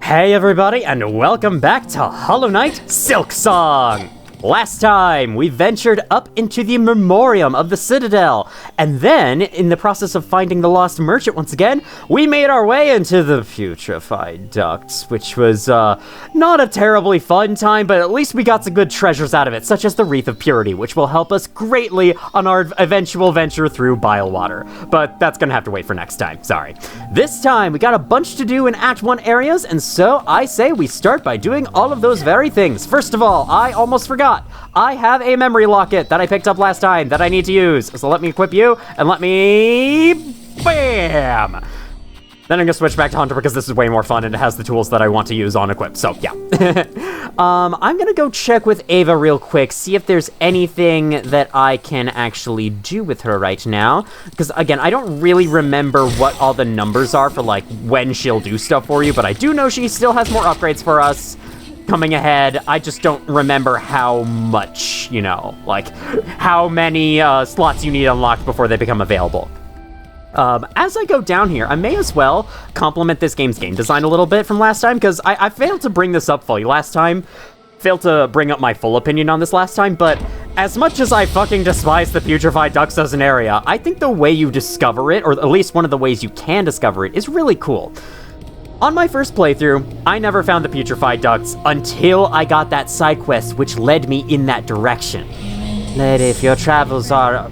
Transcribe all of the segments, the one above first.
Hey everybody, and welcome back to Hollow Knight Silksong! Last time, we ventured up into the Memoriam of the Citadel, and then, in the process of finding the lost merchant once again, we made our way into the putrefied ducts, which was, not a terribly fun time, but at least we got some good treasures out of it, such as the Wreath of Purity, which will help us greatly on our eventual venture through Bile Water. But that's gonna have to wait for next time, sorry. This time, we got a bunch to do in Act 1 areas, and so I say we start by doing all of those very things. First of all, I almost forgot. I have a memory locket that I picked up last time that I need to use. So let me equip you, and let me... Bam! Then I'm gonna switch back to Hunter because this is way more fun and it has the tools that I want to use on equipped, so yeah. I'm gonna go check with Ava real quick, see if there's anything that I can actually do with her right now. Because again, I don't really remember what all the numbers are for like when she'll do stuff for you, but I do know she still has more upgrades for us coming ahead. I just don't remember how much, you know, like how many slots you need unlocked before they become available. As I go down here, I may as well compliment this game's game design a little bit from last time, because I failed to bring this up fully last time. Failed to bring up my full opinion on this last time, but as much as I fucking despise the putrefied ducts as an area, I think the way you discover it, or at least one of the ways you can discover it, is really cool. On my first playthrough, I never found the putrefied ducts until I got that side quest, which led me in that direction. Lady, if your travels are...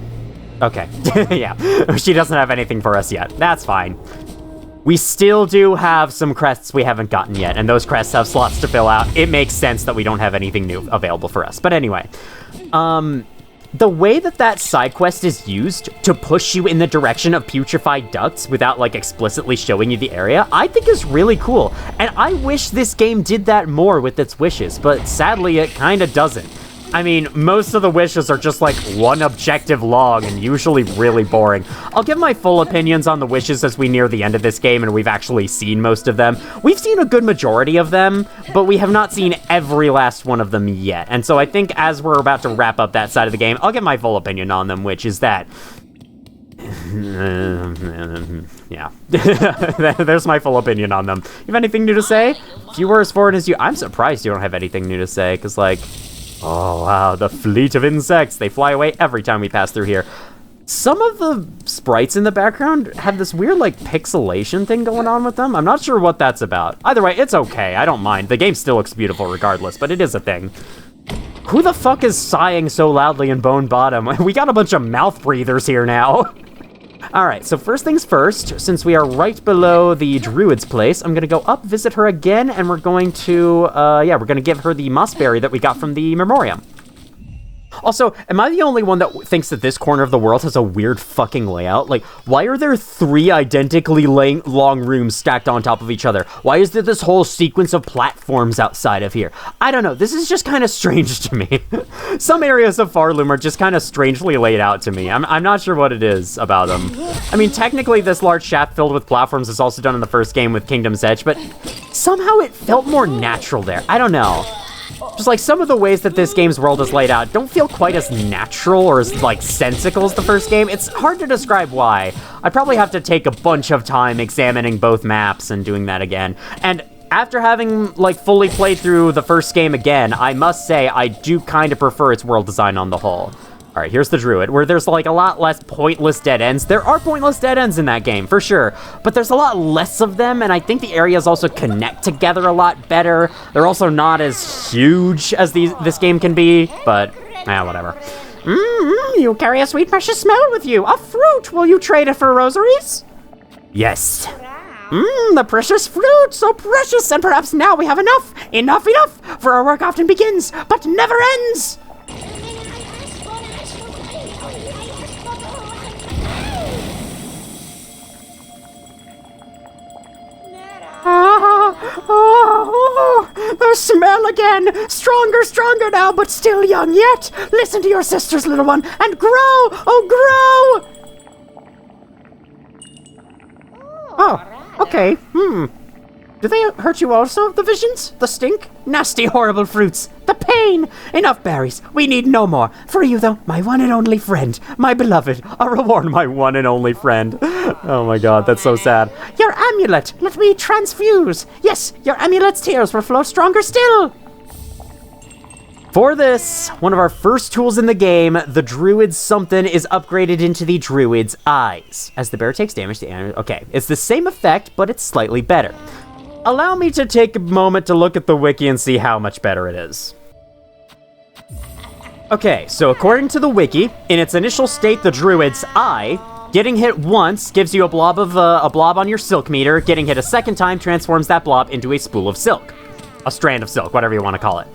Okay, yeah, she doesn't have anything for us yet. That's fine. We still do have some crests we haven't gotten yet, and those crests have slots to fill out. It makes sense that we don't have anything new available for us. But anyway, the way that side quest is used to push you in the direction of putrefied ducts without, like, explicitly showing you the area, I think is really cool. And I wish this game did that more with its wishes, but sadly it kinda doesn't. I mean, most of the wishes are just, like, one objective long and usually really boring. I'll give my full opinions on the wishes as we near the end of this game and we've actually seen most of them. We've seen a good majority of them, but we have not seen every last one of them yet. And so I think as we're about to wrap up that side of the game, I'll give my full opinion on them, which is that... yeah. There's my full opinion on them. You have anything new to say? You were as forward as you... I'm surprised you don't have anything new to say, because, like... Oh, wow, the fleet of insects. They fly away every time we pass through here. Some of the sprites in the background have this weird, like, pixelation thing going on with them. I'm not sure what that's about. Either way, it's okay. I don't mind. The game still looks beautiful regardless, but it is a thing. Who the fuck is sighing so loudly in Bone Bottom? We got a bunch of mouth breathers here now. Alright, so first things first, since we are right below the druid's place, I'm gonna go up, visit her again, and we're going to, we're gonna give her the mossberry that we got from the Memoriam. Also, am I the only one that thinks that this corner of the world has a weird fucking layout? Like, why are there 3 identically long rooms stacked on top of each other? Why is there this whole sequence of platforms outside of here? I don't know, this is just kind of strange to me. Some areas of Farloom are just kind of strangely laid out to me. I'm not sure what it is about them. I mean, technically this large shaft filled with platforms is also done in the first game with Kingdom's Edge, but somehow it felt more natural there. I don't know. Just like some of the ways that this game's world is laid out don't feel quite as natural or as like sensical as the first game. It's hard to describe why. I'd probably have to take a bunch of time examining both maps and doing that again. And after having like fully played through the first game again, I must say I do kind of prefer its world design on the whole. All right, here's the druid, where there's like a lot less pointless dead ends. There are pointless dead ends in that game, for sure, but there's a lot less of them, and I think the areas also connect together a lot better. They're also not as huge as this game can be, but, whatever. You carry a sweet, precious smell with you. A fruit! Will you trade it for rosaries? Yes. The precious fruit, so precious, and perhaps now we have enough, for our work often begins, but never ends. The smell again! Stronger now, but still young yet! Listen to your sisters, little one, and grow! Oh, grow! Oh, okay, Do they hurt you also, the visions? The stink? Nasty, horrible fruits. The pain! Enough berries. We need no more. For you, though, my one and only friend. My beloved. A reward, my one and only friend. Oh my god, that's so sad. Your amulet. Let me transfuse. Yes, your amulet's tears will flow stronger still. For this, one of our first tools in the game, the Druid's something is upgraded into the Druid's eyes. As the bear takes damage, the animal... Okay, it's the same effect, but it's slightly better. Allow me to take a moment to look at the wiki and see how much better it is. Okay, so according to the wiki, in its initial state, the Druid's eye, getting hit once gives you a blob on your silk meter. Getting hit a second time transforms that blob into a spool of silk. A strand of silk, whatever you want to call it.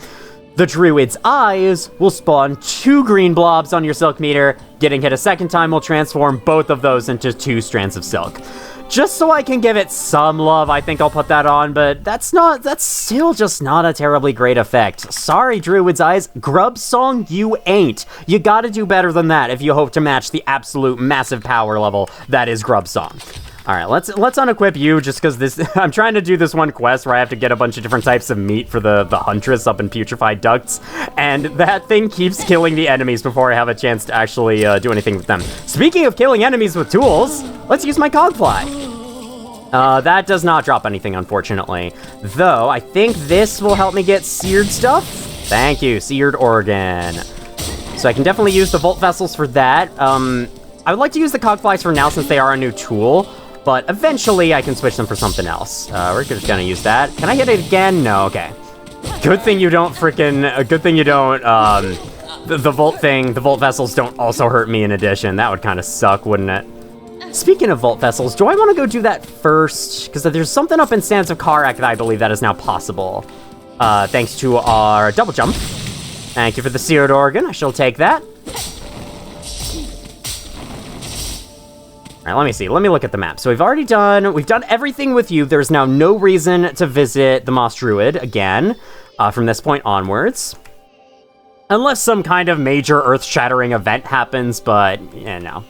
The Druid's eyes will spawn 2 green blobs on your silk meter. Getting hit a second time will transform both of those into 2 strands of silk. Just so I can give it some love, I think I'll put that on, but that's still just not a terribly great effect. Sorry, Druid's eyes. Grubsong, you ain't. You gotta do better than that if you hope to match the absolute massive power level that is Grubsong. Alright, let's unequip you, just because I'm trying to do this one quest where I have to get a bunch of different types of meat for the Huntress up in Putrefied Ducts, and that thing keeps killing the enemies before I have a chance to actually do anything with them. Speaking of killing enemies with tools, let's use my Cogfly. That does not drop anything, unfortunately. Though, I think this will help me get seared stuff. Thank you, seared organ. So I can definitely use the Volt Vessels for that. I would like to use the Cogflies for now since they are a new tool. But eventually, I can switch them for something else. We're just gonna use that. Can I hit it again? No, okay. Good thing you don't good thing you don't, the Volt Vessels don't also hurt me in addition. That would kind of suck, wouldn't it? Speaking of Volt Vessels, do I want to go do that first? Because there's something up in Sands of Karak that I believe that is now possible. Thanks to our double jump. Thank you for the seared organ. I shall take that. All right, let me see. Let me look at the map. So we've done everything with you. There's now no reason to visit the Moss Druid again from this point onwards. Unless some kind of major earth-shattering event happens, but, yeah, no.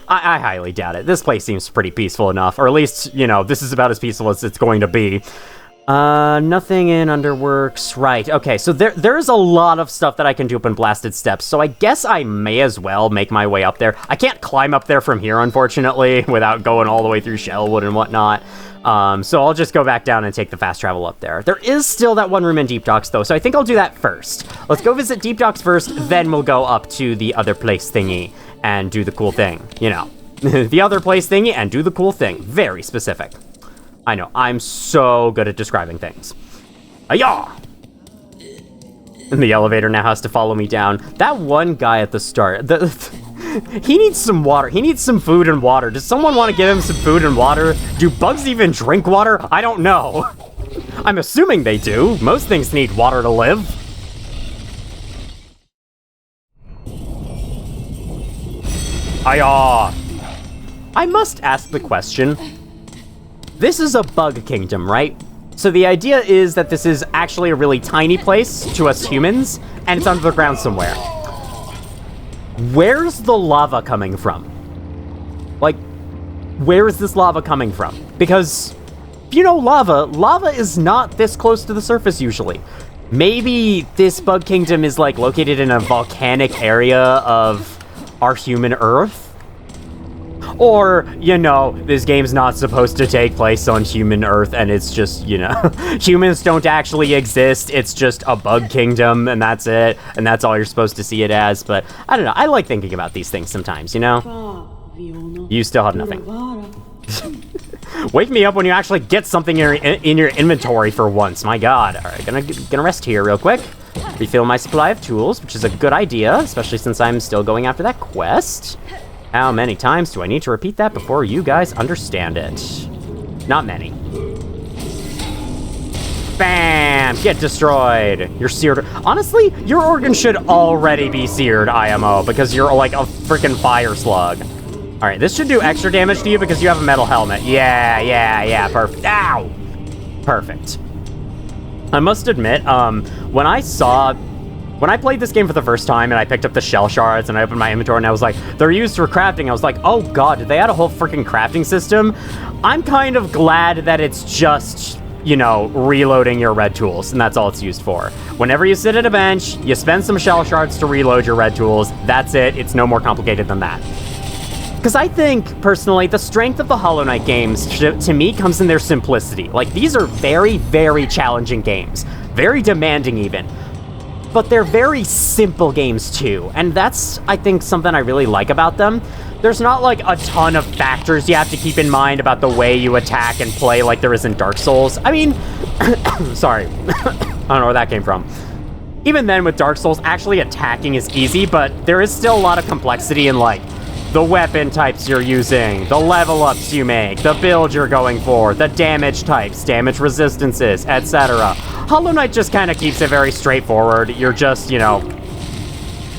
I highly doubt it. This place seems pretty peaceful enough. Or at least, you know, this is about as peaceful as it's going to be. Nothing in Underworks. Right, okay, so there's a lot of stuff that I can do up in Blasted Steps, so I guess I may as well make my way up there. I can't climb up there from here, unfortunately, without going all the way through Shellwood and whatnot. So I'll just go back down and take the fast travel up there. There is still that one room in Deep Docks, though, so I think I'll do that first. Let's go visit Deep Docks first, then we'll go up to the other place thingy and do the cool thing, you know. The other place thingy and do the cool thing. Very specific. I know, I'm so good at describing things. Ayah! And the elevator now has to follow me down. That one guy at the start, he needs some water. He needs some food and water. Does someone want to give him some food and water? Do bugs even drink water? I don't know. I'm assuming they do. Most things need water to live. Ayah! I must ask the question. This is a bug kingdom, right? So the idea is that this is actually a really tiny place to us humans, and it's under the ground somewhere. Where's the lava coming from? Like, where is this lava coming from? Because, you know, lava is not this close to the surface usually. Maybe this bug kingdom is, like, located in a volcanic area of our human Earth? Or, you know, this game's not supposed to take place on human Earth, and it's just, you know, humans don't actually exist, it's just a bug kingdom, and that's it, and that's all you're supposed to see it as, but, I don't know, I like thinking about these things sometimes, you know? You still have nothing. Wake me up when you actually get something in your inventory for once, my god. Alright, gonna rest here real quick. Refill my supply of tools, which is a good idea, especially since I'm still going after that quest. How many times do I need to repeat that before you guys understand it? Not many. Bam! Get destroyed! You're seared. Honestly, your organ should already be seared, IMO, because you're like a freaking fire slug. Alright, this should do extra damage to you because you have a metal helmet. Yeah, perfect. Ow! Perfect. I must admit, when I played this game for the first time and I picked up the shell shards and I opened my inventory and I was like, they're used for crafting. I was like, oh god, did they add a whole freaking crafting system? I'm kind of glad that it's just you know, reloading your red tools, and that's all it's used for. Whenever you sit at a bench, you spend some shell shards to reload your red tools. That's it. It's no more complicated than that. Because I think, personally, the strength of the Hollow Knight games, to me, comes in their simplicity. Like, these are very, very challenging games. Very demanding, even. But they're very simple games, too. And that's, I think, something I really like about them. There's not, like, a ton of factors you have to keep in mind about the way you attack and play like there is in Dark Souls. I mean, sorry. I don't know where that came from. Even then, with Dark Souls, actually attacking is easy, but there is still a lot of complexity in, like, the weapon types you're using, the level ups you make, the build you're going for, the damage types, damage resistances, etc. Hollow Knight just kind of keeps it very straightforward. You're just, you know,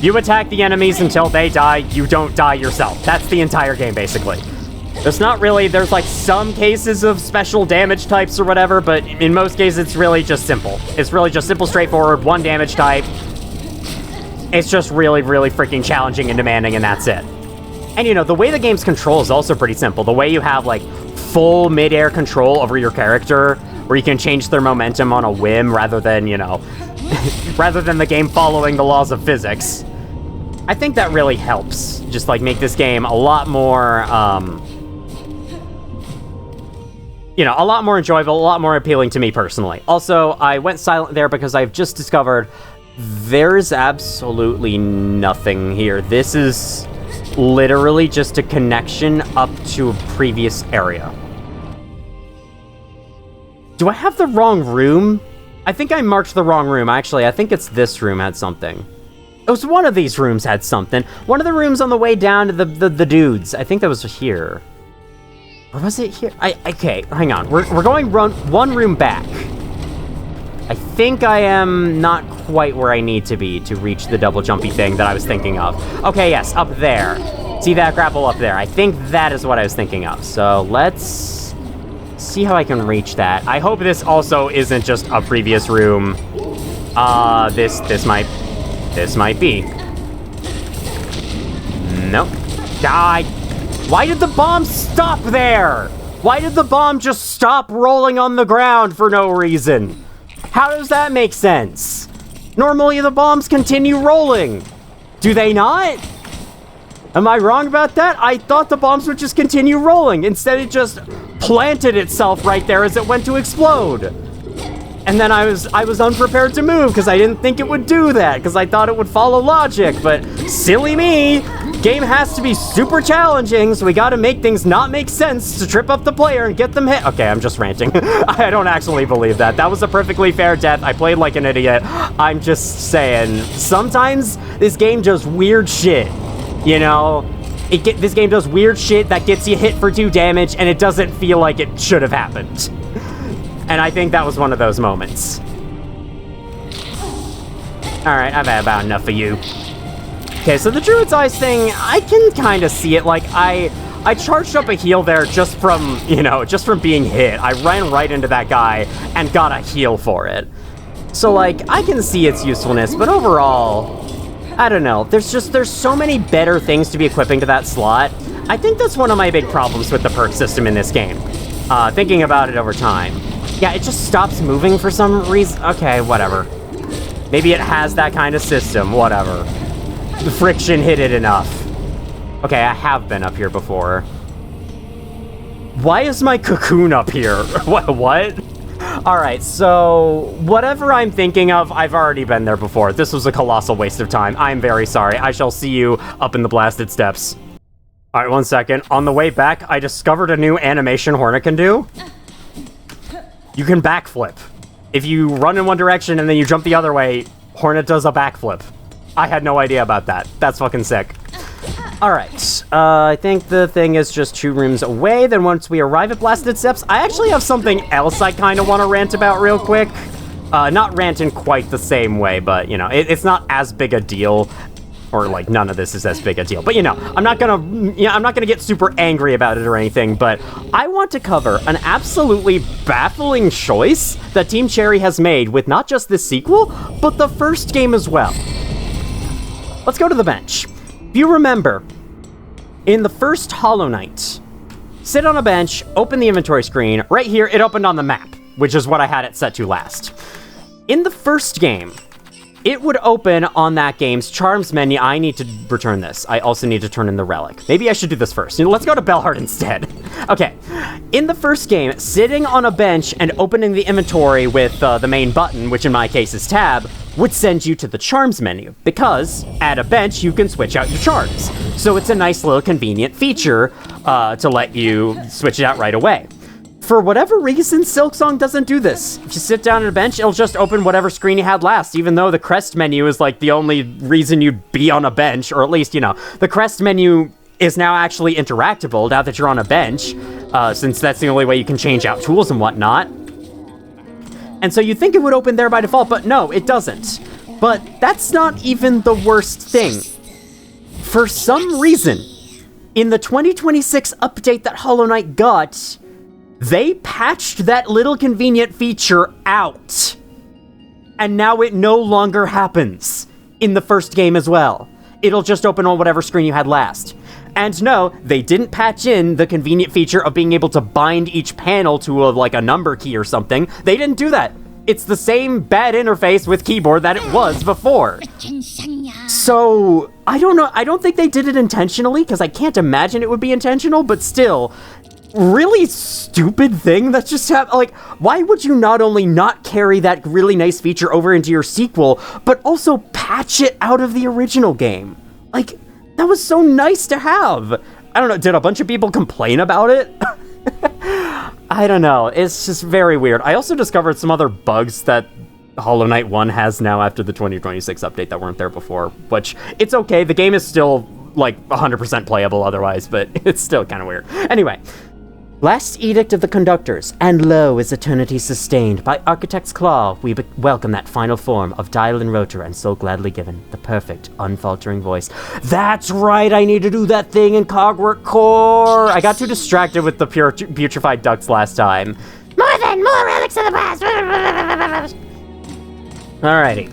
you attack the enemies until they die, you don't die yourself. That's the entire game, basically. There's not really, there's like some cases of special damage types or whatever, but in most cases it's really just simple. It's really just simple, straightforward, one damage type. It's just really, really freaking challenging and demanding, and that's it. And, you know, the way the game's control is also pretty simple. The way you have, like, full mid-air control over your character, where you can change their momentum on a whim rather than, you know, rather than the game following the laws of physics. I think that really helps. Just, like, make this game a lot more, you know, a lot more enjoyable, a lot more appealing to me personally. Also, I went silent there because I've just discovered there's absolutely nothing here. This is literally just a connection up to a previous area. Do I have the wrong room? I think I marked the wrong room. Actually, I think it's this room had something. It was one of these rooms had something. One of the rooms on the way down to the dudes. I think that was here. Or was it here? Okay, hang on. We're going one room back. I think I am not quite where I need to be to reach the double jumpy thing that I was thinking of. Okay, yes, up there. See that grapple up there? I think that is what I was thinking of. So let's see how I can reach that. I hope this also isn't just a previous room. This might be. Nope. Die. Why did the bomb stop there? Why did the bomb just stop rolling on the ground for no reason? How does that make sense? Normally the bombs continue rolling. Do they not? Am I wrong about that? I thought the bombs would just continue rolling. Instead it just planted itself right there as it went to explode. And then I was unprepared to move because I didn't think it would do that because I thought it would follow logic, but silly me. Game has to be super challenging, so we gotta make things not make sense to trip up the player and get them hit. Okay, I'm just ranting. I don't actually believe that. That was a perfectly fair death. I played like an idiot. I'm just saying, sometimes this game does weird shit, you know? This game does weird shit that gets you hit for 2 damage, and it doesn't feel like it should have happened. And I think that was one of those moments. Alright, I've had about enough of you. Okay, so the Druid's Eyes thing, I can kind of see it. Like, I charged up a heal there just from, you know, just from being hit. I ran right into that guy and got a heal for it. So, like, I can see its usefulness, but overall, I don't know. There's so many better things to be equipping to that slot. I think that's one of my big problems with the perk system in this game. Thinking about it over time. Yeah, it just stops moving for some reason. Okay, whatever. Maybe it has that kind of system, whatever. The friction hit it enough. Okay, I have been up here before. Why is my cocoon up here? What? Alright, so whatever I'm thinking of, I've already been there before. This was a colossal waste of time. I'm very sorry. I shall see you up in the blasted steps. Alright, 1 second. On the way back, I discovered a new animation Hornet can do. You can backflip. If you run in one direction and then you jump the other way, Hornet does a backflip. I had no idea about that. That's fucking sick. Alright, I think the thing is just 2 rooms away. Then once we arrive at Blasted Steps, I actually have something else I kind of want to rant about real quick. Not rant in quite the same way, but, you know, it's not as big a deal. Or, like, none of this is as big a deal. But, you know, I'm not gonna get super angry about it or anything, but I want to cover an absolutely baffling choice that Team Cherry has made with not just this sequel, but the first game as well. Let's go to the bench. If you remember, in the first Hollow Knight, sit on a bench, open the inventory screen. Right here, it opened on the map. which is what I had it set to last. In the first game, it would open on that game's charms menu. I need to return this. I also need to turn in the relic. Maybe I should do this first. Let's go to Bellheart instead. Okay. In the first game, sitting on a bench and opening the inventory with the main button, which in my case is tab, would send you to the charms menu, because at a bench you can switch out your charms. So it's a nice little convenient feature to let you switch it out right away. For whatever reason, Silksong doesn't do this. If you sit down at a bench, it'll just open whatever screen you had last, even though the crest menu is like the only reason you'd be on a bench, or at least, the crest menu is now actually interactable now that you're on a bench, since that's the only way you can change out tools and whatnot. And so you'd think it would open there by default, but no, it doesn't. But that's not even the worst thing. For some reason, in the 2026 update that Hollow Knight got, they patched that little convenient feature out. And now it no longer happens in the first game as well. It'll just open on whatever screen you had last. And no, they didn't patch in the convenient feature of being able to bind each panel to a number key or something. They didn't do that. It's the same bad interface with keyboard that it was before. So, I don't know. I don't think they did it intentionally, because I can't imagine it would be intentional, but still, really stupid thing that just happened. Like, why would you not only not carry that really nice feature over into your sequel, but also patch it out of the original game? Like, that was so nice to have. I don't know, did a bunch of people complain about it? I don't know, it's just very weird. I also discovered some other bugs that Hollow Knight 1 has now after the 2026 update that weren't there before, which, it's okay, the game is still, 100% playable otherwise, but it's still kind of weird. Anyway, last edict of the conductors, and lo is eternity sustained. By Architect's Claw, we welcome that final form of dial and rotor, and so gladly given, the perfect, unfaltering voice. That's right, I need to do that thing in Cogwork Core! I got too distracted with the putrefied ducts last time. More relics of the past! Alrighty.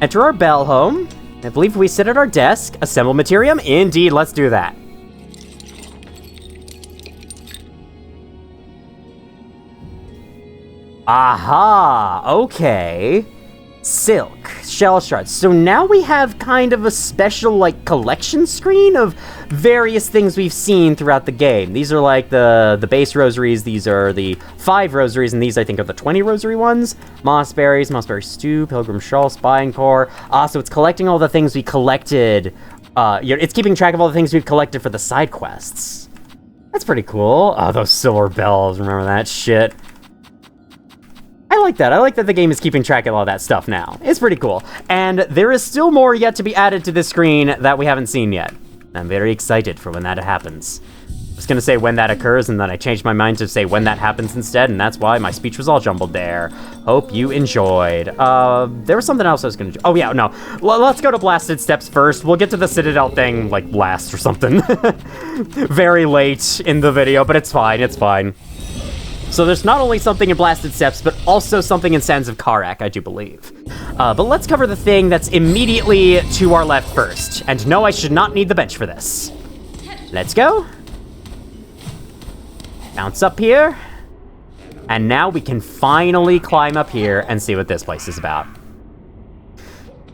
Enter our bell home. I believe we sit at our desk. Assemble Materium? Indeed, let's do that. Aha, okay. Silk, shell shards. So now we have kind of a special, collection screen of various things we've seen throughout the game. These are, the base rosaries, these are the 5 rosaries, and these, I think, are the 20 rosary ones. Mossberries, mossberry stew, pilgrim shawl, spine core. So it's collecting all the things we collected. It's keeping track of all the things we've collected for the side quests. That's pretty cool. Oh, those silver bells, remember that shit. I like that. I like that the game is keeping track of all that stuff now. It's pretty cool. And there is still more yet to be added to this screen that we haven't seen yet. I'm very excited for when that happens. I was gonna say when that occurs, and then I changed my mind to say when that happens instead, and that's why my speech was all jumbled there. Hope you enjoyed. There was something else I was gonna do. Oh yeah, no. Let's go to Blasted Steps first. We'll get to the Citadel thing, last or something. Very late in the video, but it's fine, it's fine. So there's not only something in Blasted Steps, but also something in Sands of Karak, I do believe. But let's cover the thing that's immediately to our left first. And no, I should not need the bench for this. Let's go. Bounce up here. And now we can finally climb up here and see what this place is about.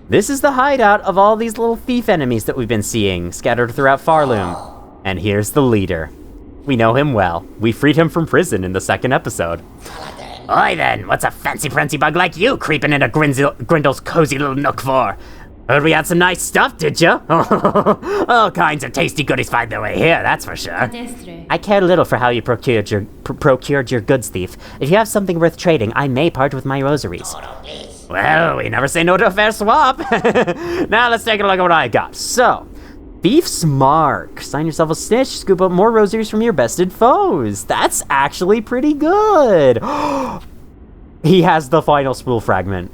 This is the hideout of all these little thief enemies that we've been seeing scattered throughout Farloom. And here's the leader. We know him well. We freed him from prison in the 2nd episode. Oi then, what's a fancy-prancy bug like you creeping into Grindel's cozy little nook for? Heard we had some nice stuff, did you? All kinds of tasty goodies find their way here, that's for sure. I care little for how you procured your goods, thief. If you have something worth trading, I may part with my rosaries. Well, we never say no to a fair swap. Now let's take a look at what I got. So, Thief's Mark. Sign yourself a snitch, scoop up more rosaries from your bested foes. That's actually pretty good. He has the final spool fragment.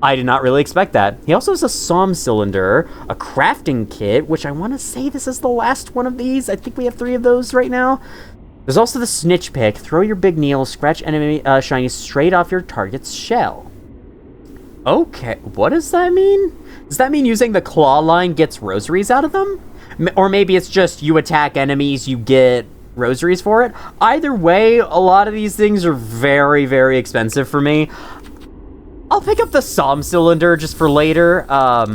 I did not really expect that. He also has a Psalm cylinder, a crafting kit, which I want to say this is the last one of these. I think we have 3 of those right now. There's also the snitch pick. Throw your big needle, scratch enemy shiny straight off your target's shell. Okay, what does that mean? Does that mean using the claw line gets rosaries out of them? Or maybe it's just you attack enemies, you get rosaries for it. Either way, a lot of these things are very, very expensive for me. I'll pick up the Psalm Cylinder just for later. I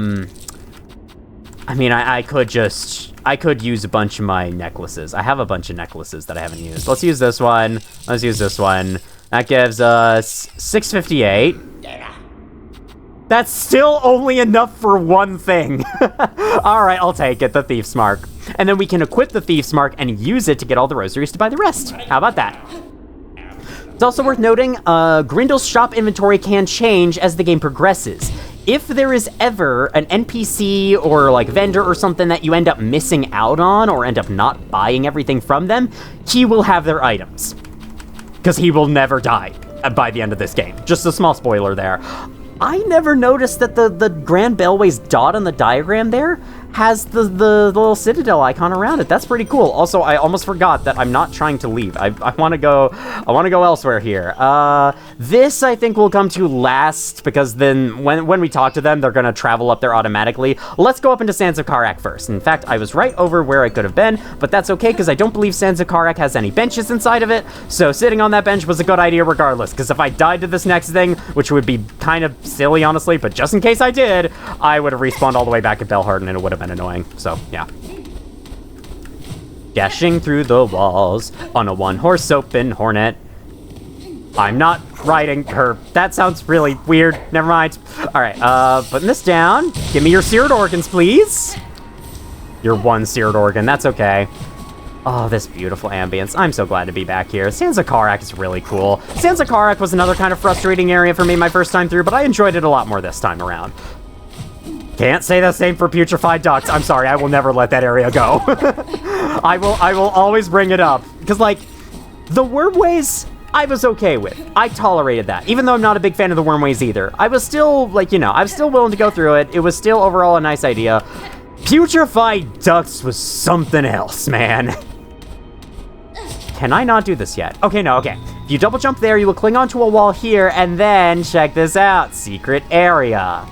mean, I could use a bunch of my necklaces. I have a bunch of necklaces that I haven't used. Let's use this one. Let's use this one. That gives us 658. That's still only enough for one thing. All right, I'll take it, the Thief's Mark. And then we can equip the Thief's Mark and use it to get all the rosaries to buy the rest. How about that? It's also worth noting, Grindel's shop inventory can change as the game progresses. If there is ever an NPC or like vendor or something that you end up missing out on or end up not buying everything from them, he will have their items. Because he will never die by the end of this game. Just a small spoiler there. I never noticed that the Grand Bellway's dot on the diagram there has the little citadel icon around it. That's pretty cool. Also, I almost forgot that I'm not trying to leave. I want to go elsewhere here. This I think will come to last because then when we talk to them, they're going to travel up there automatically. Let's go up into Sands of Karak first. In fact, I was right over where I could have been, but that's okay because I don't believe Sands of Karak has any benches inside of it. So sitting on that bench was a good idea regardless, because if I died to this next thing, which would be kind of silly, honestly, but just in case I did, I would have respawned all the way back at Belharden and it would have been annoying. So, yeah. Dashing through the walls on a one-horse open hornet. I'm not riding her. That sounds really weird. Never mind. All right, putting this down. Give me your seared organs, please. Your one seared organ. That's okay. Oh, this beautiful ambience. I'm so glad to be back here. Sands of Karak is really cool. Sands of Karak was another kind of frustrating area for me my first time through, but I enjoyed it a lot more this time around. Can't say the same for Putrefied Ducts. I'm sorry, I will never let that area go. I will always bring it up. Because, like, the Wormways, I was okay with. I tolerated that. Even though I'm not a big fan of the Wormways either. I was still, like, you know, I was still willing to go through it. It was still overall a nice idea. Putrefied Ducts was something else, man. Can I not do this yet? Okay, no, okay. If you double jump there, you will cling onto a wall here, and then, check this out, secret area.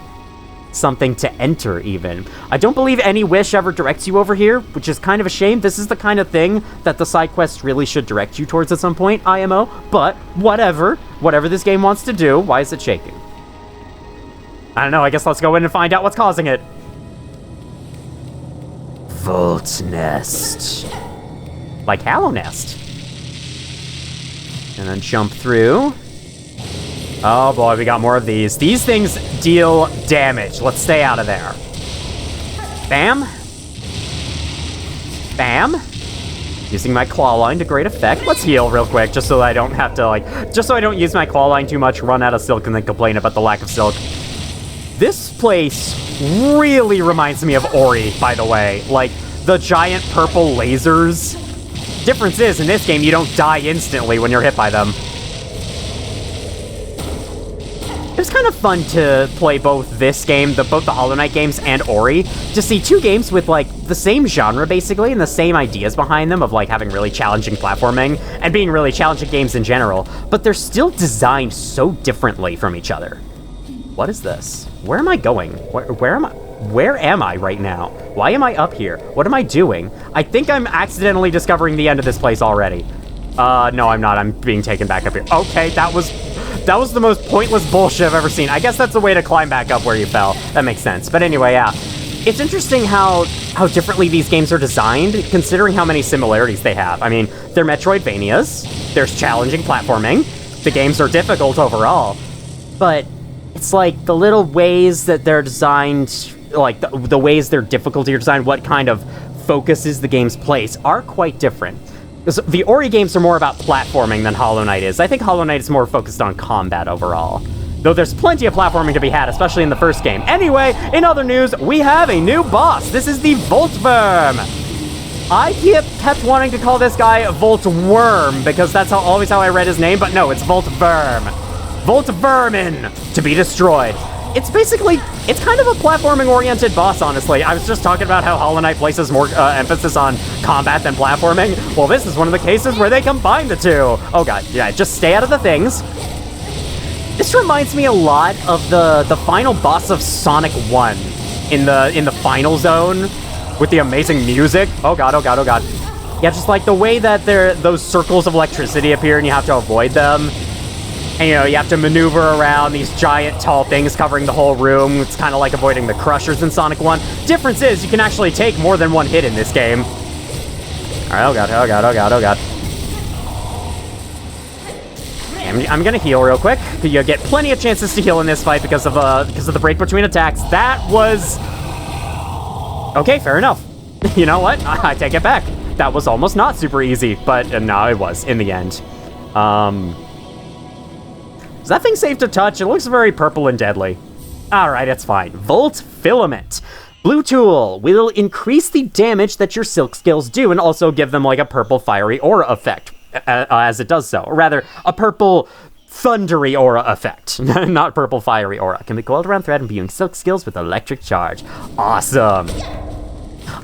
Something to enter, even. I don't believe any wish ever directs you over here, which is kind of a shame. This is the kind of thing that the side quests really should direct you towards at some point, IMO, but whatever. Whatever this game wants to do. Why is it shaking? I don't know, I guess let's go in and find out what's causing it. Vault Nest. Like Hallow Nest. And then jump through. Oh boy, we got more of these. These things deal damage. Let's stay out of there. Bam. Bam. Using my claw line to great effect. Let's heal real quick, just so I don't have to, like, just so I don't use my claw line too much, run out of silk, and then complain about the lack of silk. This place really reminds me of Ori, by the way. Like, the giant purple lasers. Difference is, in this game, you don't die instantly when you're hit by them. It was kind of fun to play both this game, both the Hollow Knight games, and Ori. To see two games with, like, the same genre, basically, and the same ideas behind them of, like, having really challenging platforming and being really challenging games in general, but they're still designed so differently from each other. What is this? Where am I going? Where am I? Where am I right now? Why am I up here? What am I doing? I think I'm accidentally discovering the end of this place already. No, I'm not. I'm being taken back up here. Okay, that was the most pointless bullshit I've ever seen. I guess that's a way to climb back up where you fell. That makes sense. But anyway, yeah. It's interesting how differently these games are designed, considering how many similarities they have. I mean, they're Metroidvanias. There's challenging platforming. The games are difficult overall. But it's like the little ways that they're designed, like the ways their difficulty are designed, what kind of focuses the game's place, are quite different. Because the Ori games are more about platforming than Hollow Knight is. I think Hollow Knight is more focused on combat overall. Though there's plenty of platforming to be had, especially in the first game. Anyway, in other news, we have a new boss. This is the Voltworm. I kept wanting to call this guy Voltworm, because that's always how I read his name, but no, it's Voltworm. Voltvermin, to be destroyed. It's kind of a platforming-oriented boss, honestly. I was just talking about how Hollow Knight places more emphasis on combat than platforming. Well, this is one of the cases where they combine the two. Oh god, yeah, just stay out of the things. This reminds me a lot of the final boss of Sonic 1 in the final zone with the amazing music. Oh god, oh god, oh god. Yeah, just like the way that those circles of electricity appear and you have to avoid them. And, you know, you have to maneuver around these giant tall things covering the whole room. It's kind of like avoiding the crushers in Sonic 1. Difference is, you can actually take more than one hit in this game. Alright, oh god, oh god, oh god, oh god. I'm gonna heal real quick. You get plenty of chances to heal in this fight because of the break between attacks. That was... Okay, fair enough. You know what? I take it back. That was almost not super easy, but no, it was in the end. Is that thing safe to touch? It looks very purple and deadly. Alright, it's fine. Volt Filament. Blue tool will increase the damage that your silk skills do and also give them like a purple fiery aura effect as it does so. Or rather, a purple thundery aura effect. Not purple fiery aura. Can be coiled around thread imbuing silk skills with electric charge. Awesome.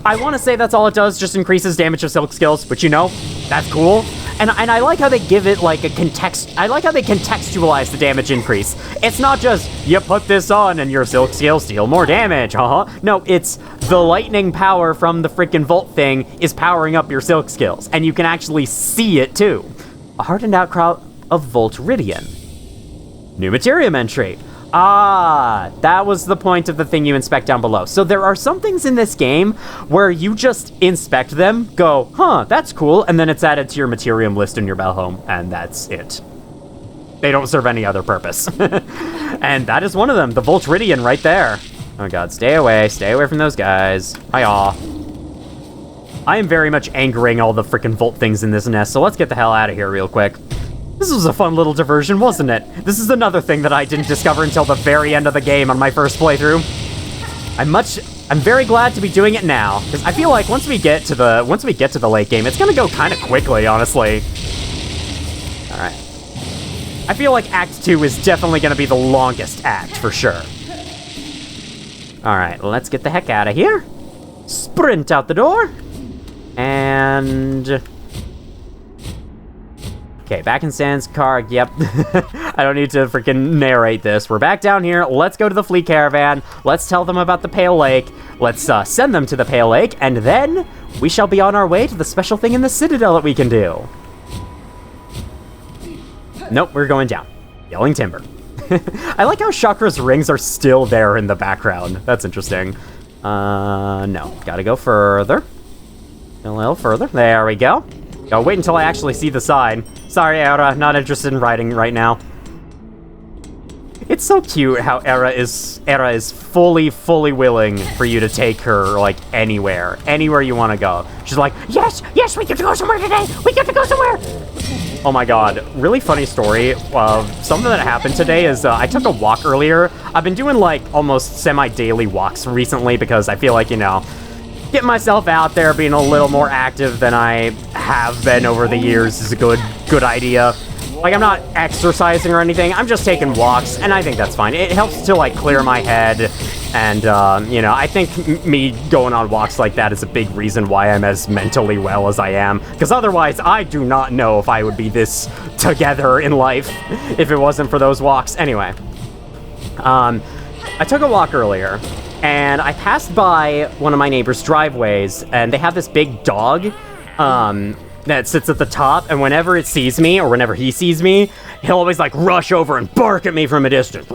I want to say that's all it does, just increases damage of silk skills, but you know, that's cool. And I like how they give it like I like how they contextualize the damage increase. It's not just, you put this on and your silk skills deal more damage, No, it's the lightning power from the freaking Volt thing is powering up your silk skills, and you can actually see it too. A hardened outcrop of Voltridian. New Materium entry. Ah, that was the point of the thing you inspect down below. So there are some things in this game where you just inspect them, go, huh, that's cool, and then it's added to your Materium list in your Bellhome, and that's it. They don't serve any other purpose. And that is one of them, the Voltridian right there. Oh god, stay away from those guys. Hi-aw. I am very much angering all the freaking Volt things in this nest, so let's get the hell out of here real quick. This was a fun little diversion, wasn't it? This is another thing that I didn't discover until the very end of the game on my first playthrough. I'm very glad to be doing it now, because I feel like once we get to the late game, it's gonna go kind of quickly, honestly. All right. I feel like Act 2 is definitely gonna be the longest act, for sure. All right, let's get the heck out of here. Sprint out the door. And... Okay, back in Sans car, yep. I don't need to freaking narrate this. We're back down here. Let's go to the Flea Caravan. Let's tell them about the Pale Lake. Let's send them to the Pale Lake, and then we shall be on our way to the special thing in the Citadel that we can do. Nope, we're going down. Yelling Timber. I like how Chakra's rings are still there in the background. That's interesting. No, gotta go further. A little further. There we go. Oh, wait until I actually see the sign. Sorry, Era, not interested in riding right now. It's so cute how Era is fully willing for you to take her, like, anywhere you want to go. She's like, yes, we get to go somewhere today. We get to go somewhere. Oh my god, really funny story. Something that happened today is I took a walk earlier. I've been doing, like, almost semi-daily walks recently because I feel like, you know, getting myself out there, being a little more active than I have been over the years is a good idea. Like, I'm not exercising or anything, I'm just taking walks, and I think that's fine. It helps to, like, clear my head, and, you know, I think me going on walks like that is a big reason why I'm as mentally well as I am, because otherwise, I do not know if I would be this together in life if it wasn't for those walks. Anyway, I took a walk earlier, and I passed by one of my neighbor's driveways, and they have this big dog, that sits at the top, and whenever it sees me, or whenever he sees me, he'll always, like, rush over and bark at me from a distance.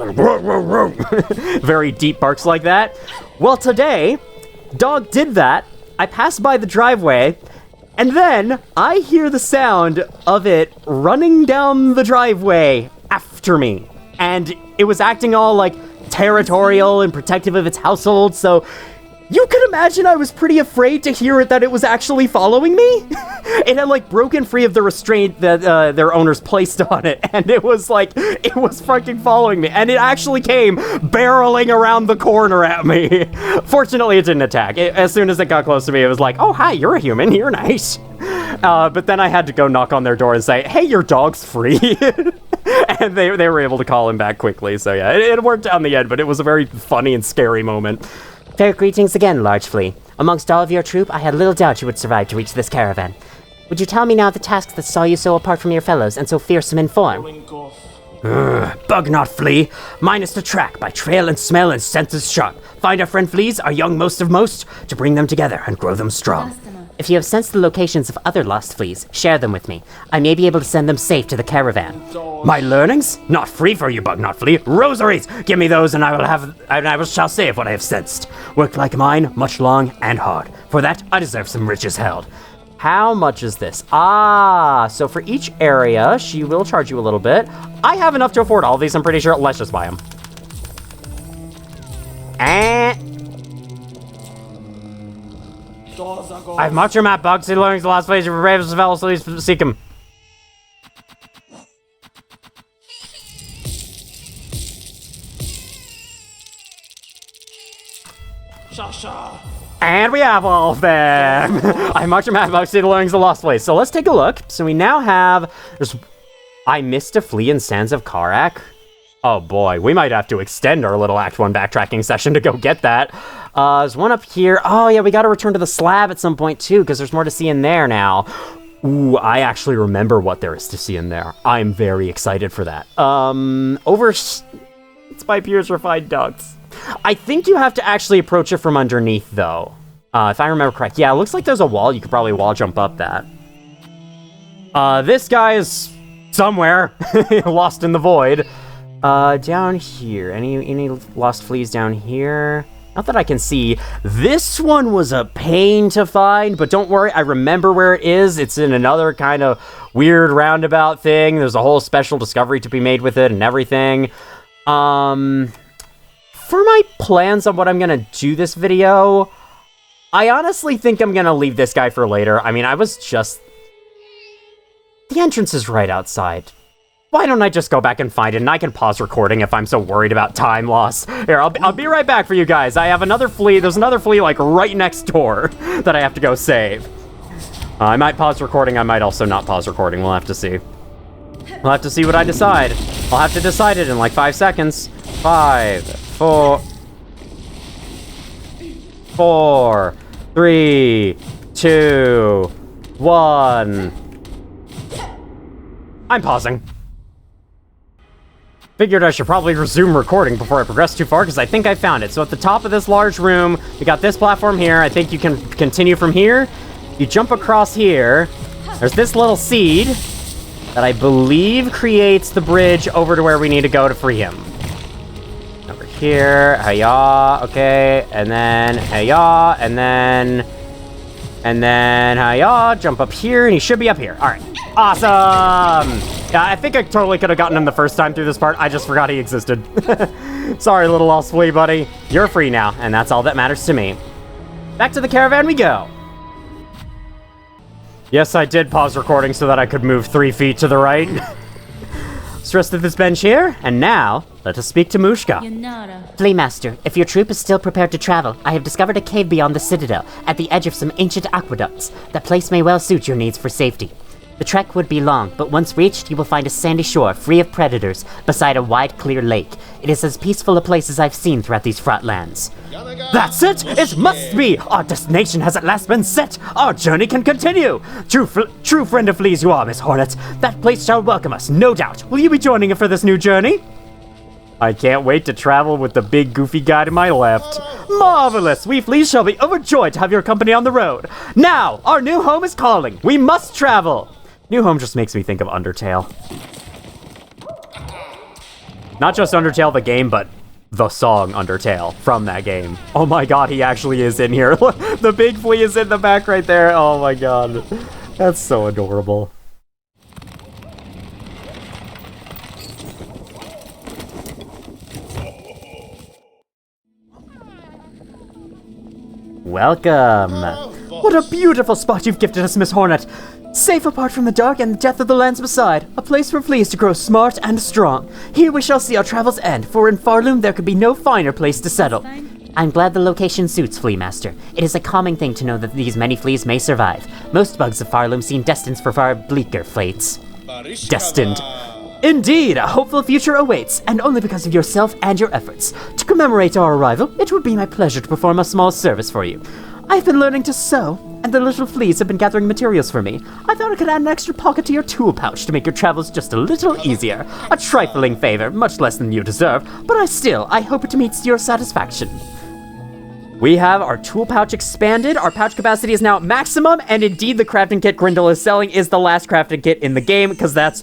Very deep barks like that. Well, today, dog did that. I passed by the driveway, and then I hear the sound of it running down the driveway after me. And it was acting all, like, territorial and protective of its household, so you could imagine I was pretty afraid to hear it that it was actually following me. It had, like, broken free of the restraint that their owners placed on it, and it was fucking following me, and it actually came barreling around the corner at me. Fortunately, it didn't attack. As soon as it got close to me, it was like, oh, hi, you're a human, you're nice. But then I had to go knock on their door and say, hey, your dog's free. And they were able to call him back quickly, so yeah, it worked out in the end, but it was a very funny and scary moment. Fair greetings again, Large Flea. Amongst all of your troop, I had little doubt you would survive to reach this caravan. Would you tell me now the task that saw you so apart from your fellows and so fearsome in form? Bug not Flea. Mine is to track by trail and smell and senses sharp. Find our friend Fleas, our young most of most, to bring them together and grow them strong. If you have sensed the locations of other lost fleas, share them with me. I may be able to send them safe to the caravan. My learnings? Not free for you, bug not flea. Rosaries! Give me those and I shall save what I have sensed. Work like mine, much long and hard. For that, I deserve some riches held. How much is this? Ah, so for each area, she will charge you a little bit. I have enough to afford all these, I'm pretty sure. Let's just buy them. I've marked your map, Bug. See the learnings, the last phase, your bravest fellows, please seek him. And we have all of them. I marked your map, Bug. See the learnings, the lost place. So let's take a look. So we now have... I missed a flea in Sands of Karak. Oh boy, we might have to extend our little Act 1 backtracking session to go get that. There's one up here. Oh yeah, we gotta return to the slab at some point too, because there's more to see in there now. Ooh, I actually remember what there is to see in there. I'm very excited for that. It's by Pierce Refined Ducts. I think you have to actually approach it from underneath though. If I remember correct. Yeah, it looks like there's a wall. You could probably wall jump up that. This guy is somewhere lost in the void. Down here, any lost fleas down here? Not that I can see. This one was a pain to find, but don't worry, I remember where it is. It's in another kind of weird roundabout thing. There's a whole special discovery to be made with it and everything. For my plans on what I'm gonna do this video, I honestly think I'm gonna leave this guy for later. I mean, the entrance is right outside. Why don't I just go back and find it, and I can pause recording if I'm so worried about time loss. Here, I'll be right back for you guys. I have another flea. There's another flea, like, right next door that I have to go save. I might pause recording. I might also not pause recording. We'll have to see. We'll have to see what I decide. I'll have to decide it in, like, 5 seconds. 5, 4... 3, 2, 1... I'm pausing. Figured I should probably resume recording before I progress too far, because I think I found it. So at the top of this large room, we got this platform here. I think you can continue from here. You jump across here. There's this little seed that I believe creates the bridge over to where we need to go to free him. Over here, hiya, okay, and then hiya, and then hiya, jump up here, and he should be up here. All right, awesome. Yeah, I think I totally could have gotten him the first time through this part. I just forgot he existed. Sorry, little lost flea buddy. You're free now, and that's all that matters to me. Back to the caravan we go. Yes, I did pause recording so that I could move 3 feet to the right. Let's rest at this bench here, and now, let us speak to Mushka. Flea Master, if your troop is still prepared to travel, I have discovered a cave beyond the citadel, at the edge of some ancient aqueducts. That place may well suit your needs for safety. The trek would be long, but once reached, you will find a sandy shore free of predators beside a wide, clear lake. It is as peaceful a place as I've seen throughout these fraught lands. That's it! It must be! Our destination has at last been set! Our journey can continue! True friend of fleas you are, Miss Hornet. That place shall welcome us, no doubt. Will you be joining us for this new journey? I can't wait to travel with the big goofy guy to my left. Marvelous! We fleas shall be overjoyed to have your company on the road. Now, our new home is calling. We must travel! New home just makes me think of Undertale. Not just Undertale the game, but the song Undertale from that game. Oh my god, he actually is in here. The big flea is in the back right there. Oh my god. That's so adorable. Welcome. What a beautiful spot you've gifted us, Miss Hornet. Safe apart from the dark and the death of the lands beside, a place for fleas to grow smart and strong. Here we shall see our travels end, for in Farloom there could be no finer place to settle. I'm glad the location suits, Flea Master. It is a calming thing to know that these many fleas may survive. Most bugs of Farloom seem destined for far bleaker fates. Destined. Indeed, a hopeful future awaits, and only because of yourself and your efforts. To commemorate our arrival, it would be my pleasure to perform a small service for you. I've been learning to sew, and the little fleas have been gathering materials for me. I thought I could add an extra pocket to your tool pouch to make your travels just a little easier. A trifling favor, much less than you deserve, but I hope it meets your satisfaction. We have our tool pouch expanded. Our pouch capacity is now at maximum, and indeed the crafting kit Grindel is selling is the last crafting kit in the game, because that's...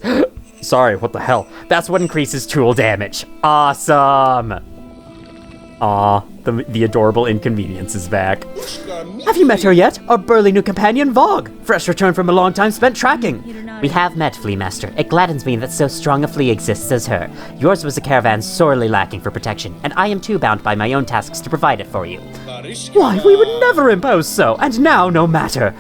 Sorry, what the hell? That's what increases tool damage. Awesome! Aw, the adorable inconvenience is back. Have you met her yet? Our burly new companion, Vogue. Fresh return from a long time spent tracking. We have met, Flea Master. It gladdens me that so strong a flea exists as her. Yours was a caravan sorely lacking for protection, and I am too bound by my own tasks to provide it for you. Why, we would never impose so, and now no matter.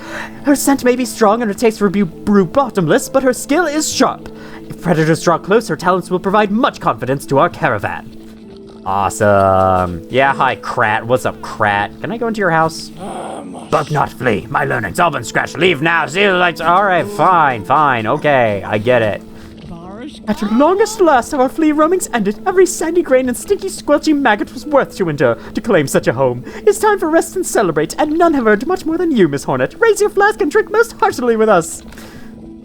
Her scent may be strong and her taste for brew bottomless, but her skill is sharp. If predators draw close, her talents will provide much confidence to our caravan. Awesome. Yeah, hi, Krat. What's up, Krat? Can I go into your house? Bug not flee. My learning's all been scratched. Leave now. See the lights. All right, fine. Okay, I get it. At longest last, our flea roamings ended. Every sandy grain and stinky, squelchy maggot was worth to endure to claim such a home. It's time for rest and celebrate, and none have earned much more than you, Miss Hornet. Raise your flask and drink most heartily with us.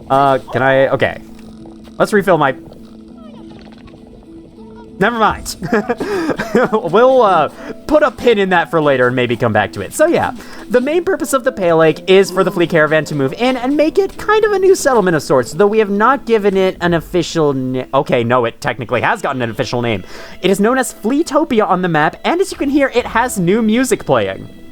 Can I? Okay. Let's refill my... Never mind. We'll put a pin in that for later and maybe come back to it. So yeah, the main purpose of the Pale Lake is for the Flea Caravan to move in and make it kind of a new settlement of sorts, though we have not given it an official okay, no, it technically has gotten an official name. It is known as Fleetopia on the map, and as you can hear, it has new music playing.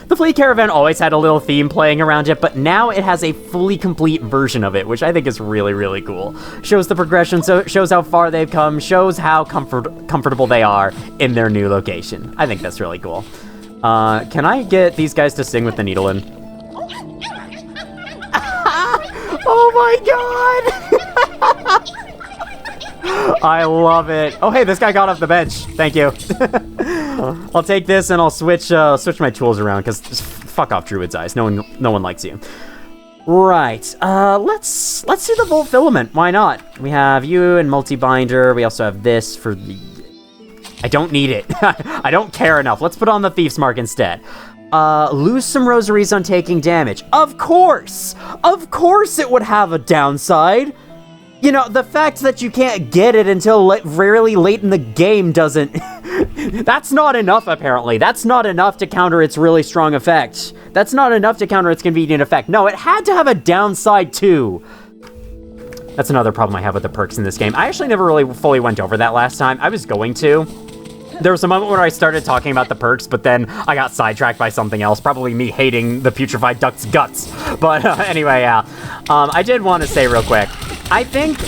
The Flea Caravan always had a little theme playing around it, but now it has a fully complete version of it, which I think is really, really cool. Shows the progression, so shows how far they've come, shows how comfortable they are in their new location. I think that's really cool. Can I get these guys to sing with the needle in? Oh my god! I love it. Oh, hey, this guy got off the bench. Thank you. I'll take this and I'll switch my tools around because fuck off, Druid's Eyes. No one likes you. Right. Let's do the Volt Filament. Why not? We have you and Multi-Binder. We also have this for the... I don't need it. I don't care enough. Let's put on the Thief's Mark instead. Lose some rosaries on taking damage. Of course! Of course it would have a downside. You know, the fact that you can't get it until really late in the game doesn't... That's not enough, apparently. That's not enough to counter its really strong effect. That's not enough to counter its convenient effect. No, it had to have a downside, too. That's another problem I have with the perks in this game. I actually never really fully went over that last time. I was going to. There was a moment where I started talking about the perks, but then I got sidetracked by something else, probably me hating the putrefied duck's guts. But anyway, yeah. I did want to say real quick, I think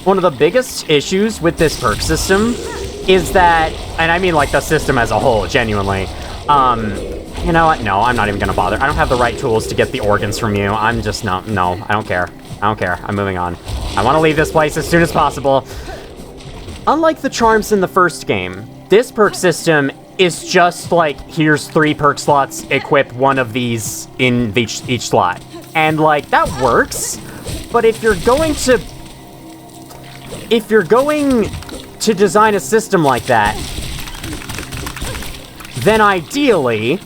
one of the biggest issues with this perk system is that, and I mean like the system as a whole, genuinely, you know what? No, I'm not even gonna bother. I don't have the right tools to get the organs from you. I'm just no, I don't care. I don't care. I'm moving on. I want to leave this place as soon as possible. Unlike the charms in the first game, this perk system is just like, here's 3 perk slots, equip one of these in each slot. And like, that works, but if you're going to design a system like that, then ideally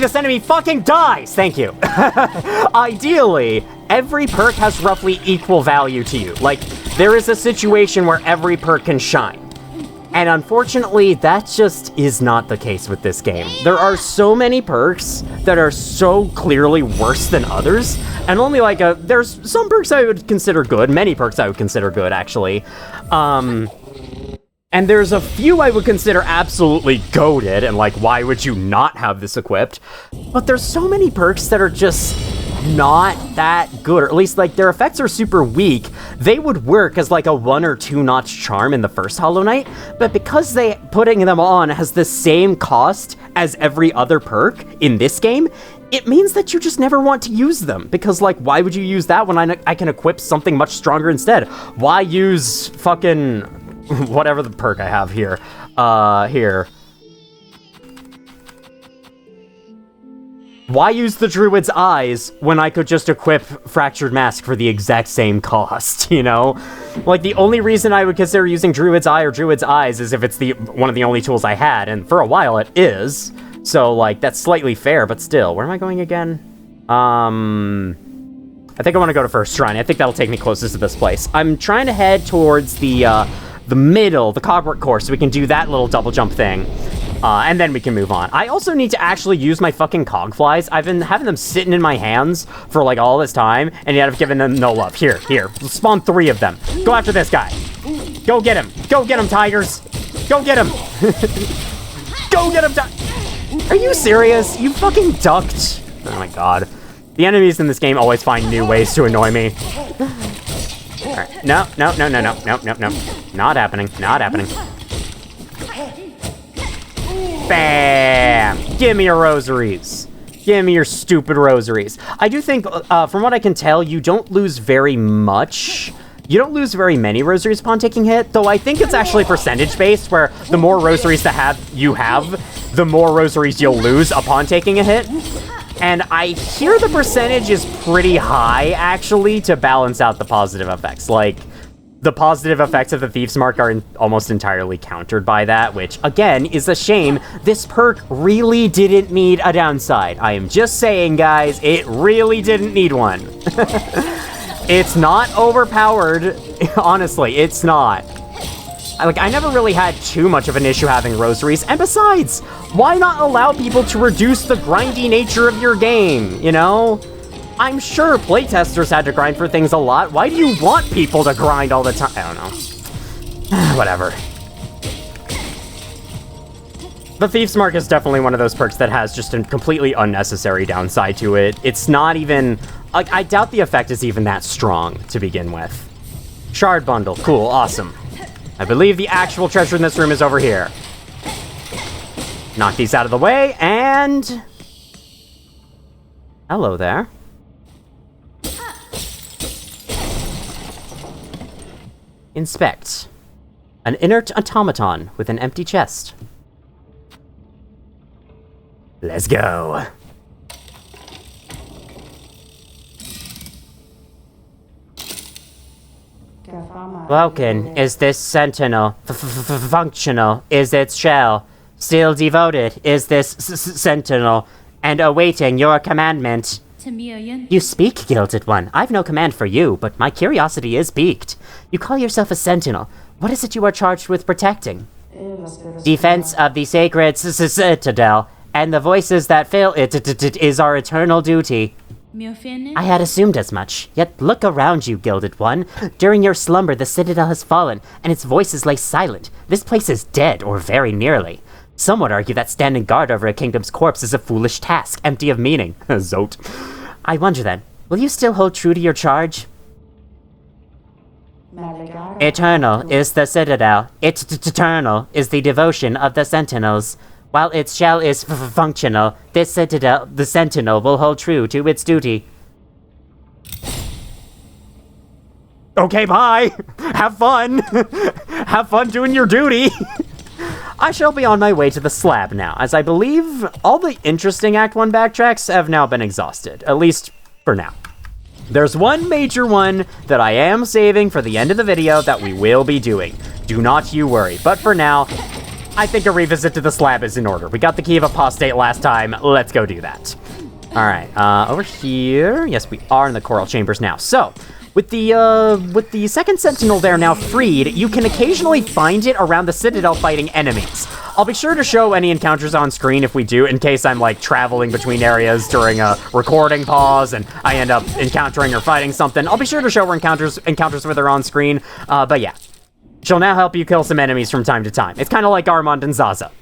this enemy fucking dies! Thank you. Ideally, every perk has roughly equal value to you. Like, there is a situation where every perk can shine. And unfortunately, that just is not the case with this game. There are so many perks that are so clearly worse than others, and only like there's some perks I would consider good, many perks I would consider good, actually. And there's a few I would consider absolutely goated, and like, why would you not have this equipped? But there's so many perks that are just not that good, or at least like their effects are super weak. They would work as like a 1 or 2 notch charm in the first Hollow Knight, but because putting them on has the same cost as every other perk in this game, it means that you just never want to use them, because like, why would you use that when I can equip something much stronger instead? Why use fucking whatever the perk I have here? Here. Why use the Druid's Eyes when I could just equip Fractured Mask for the exact same cost, you know? Like, the only reason I would consider using Druid's Eye or Druid's Eyes is if it's one of the only tools I had, and for a while it is. So, like, that's slightly fair, but still. Where am I going again? I think I want to go to First Shrine. I think that'll take me closest to this place. I'm trying to head towards the middle, the Cogwort course, so we can do that little double jump thing. And then we can move on. I also need to actually use my fucking cogflies. I've been having them sitting in my hands for like all this time, and yet I've given them no love. Here. Spawn 3 of them. Go after this guy. Go get him. Go get him, tigers. Go get him. Go get him, Are you serious? You fucking ducked. Oh my god. The enemies in this game always find new ways to annoy me. Alright. No. Not happening. Bam! Give me your rosaries. Give me your stupid rosaries. I do think, from what I can tell, you don't lose very much. You don't lose very many rosaries upon taking hit, though I think it's actually percentage-based, where the more rosaries you have, the more rosaries you'll lose upon taking a hit. And I hear the percentage is pretty high, actually, to balance out the positive effects. Like, the positive effects of the Thief's Mark are almost entirely countered by that, which, again, is a shame. This perk really didn't need a downside. I am just saying, guys, it really didn't need one. It's not overpowered. Honestly, it's not. I never really had too much of an issue having rosaries, and besides, why not allow people to reduce the grindy nature of your game, you know? I'm sure playtesters had to grind for things a lot. Why do you want people to grind all the time? I don't know. Whatever. The Thief's Mark is definitely one of those perks that has just a completely unnecessary downside to it. It's not even... I doubt the effect is even that strong to begin with. Shard bundle. Cool. Awesome. I believe the actual treasure in this room is over here. Knock these out of the way, and... Hello there. Inspect. An inert automaton with an empty chest. Let's go. Broken. Is this sentinel functional? Is its shell still devoted? Is this sentinel and awaiting your commandment? You speak, Gilded One. I've no command for you, but my curiosity is piqued. You call yourself a sentinel. What is it you are charged with protecting? Defense of the sacred citadel, and the voices that fill it is our eternal duty. I had assumed as much. Yet look around you, Gilded One. During your slumber, the citadel has fallen, and its voices lay silent. This place is dead, or very nearly. Some would argue that standing guard over a kingdom's corpse is a foolish task, empty of meaning. Zote. I wonder then, will you still hold true to your charge? Eternal is the citadel. Eternal is the devotion of the sentinels. While its shell is functional, this citadel, the sentinel, will hold true to its duty. Okay, bye! Have fun! Have fun doing your duty! I shall be on my way to the slab now, as I believe all the interesting Act 1 backtracks have now been exhausted, at least for now. There's one major one that I am saving for the end of the video that we will be doing. Do not you worry, but for now, I think a revisit to the slab is in order. We got the Key of Apostate last time, let's go do that. Alright, over here, yes we are in the Coral Chambers now. So, with the second sentinel there now freed, you can occasionally find it around the citadel fighting enemies. I'll be sure to show any encounters on screen if we do, in case I'm like traveling between areas during a recording pause and I end up encountering or fighting something. I'll be sure to show encounters with her on screen, but yeah. She'll now help you kill some enemies from time to time. It's kind of like Armand and Zaza.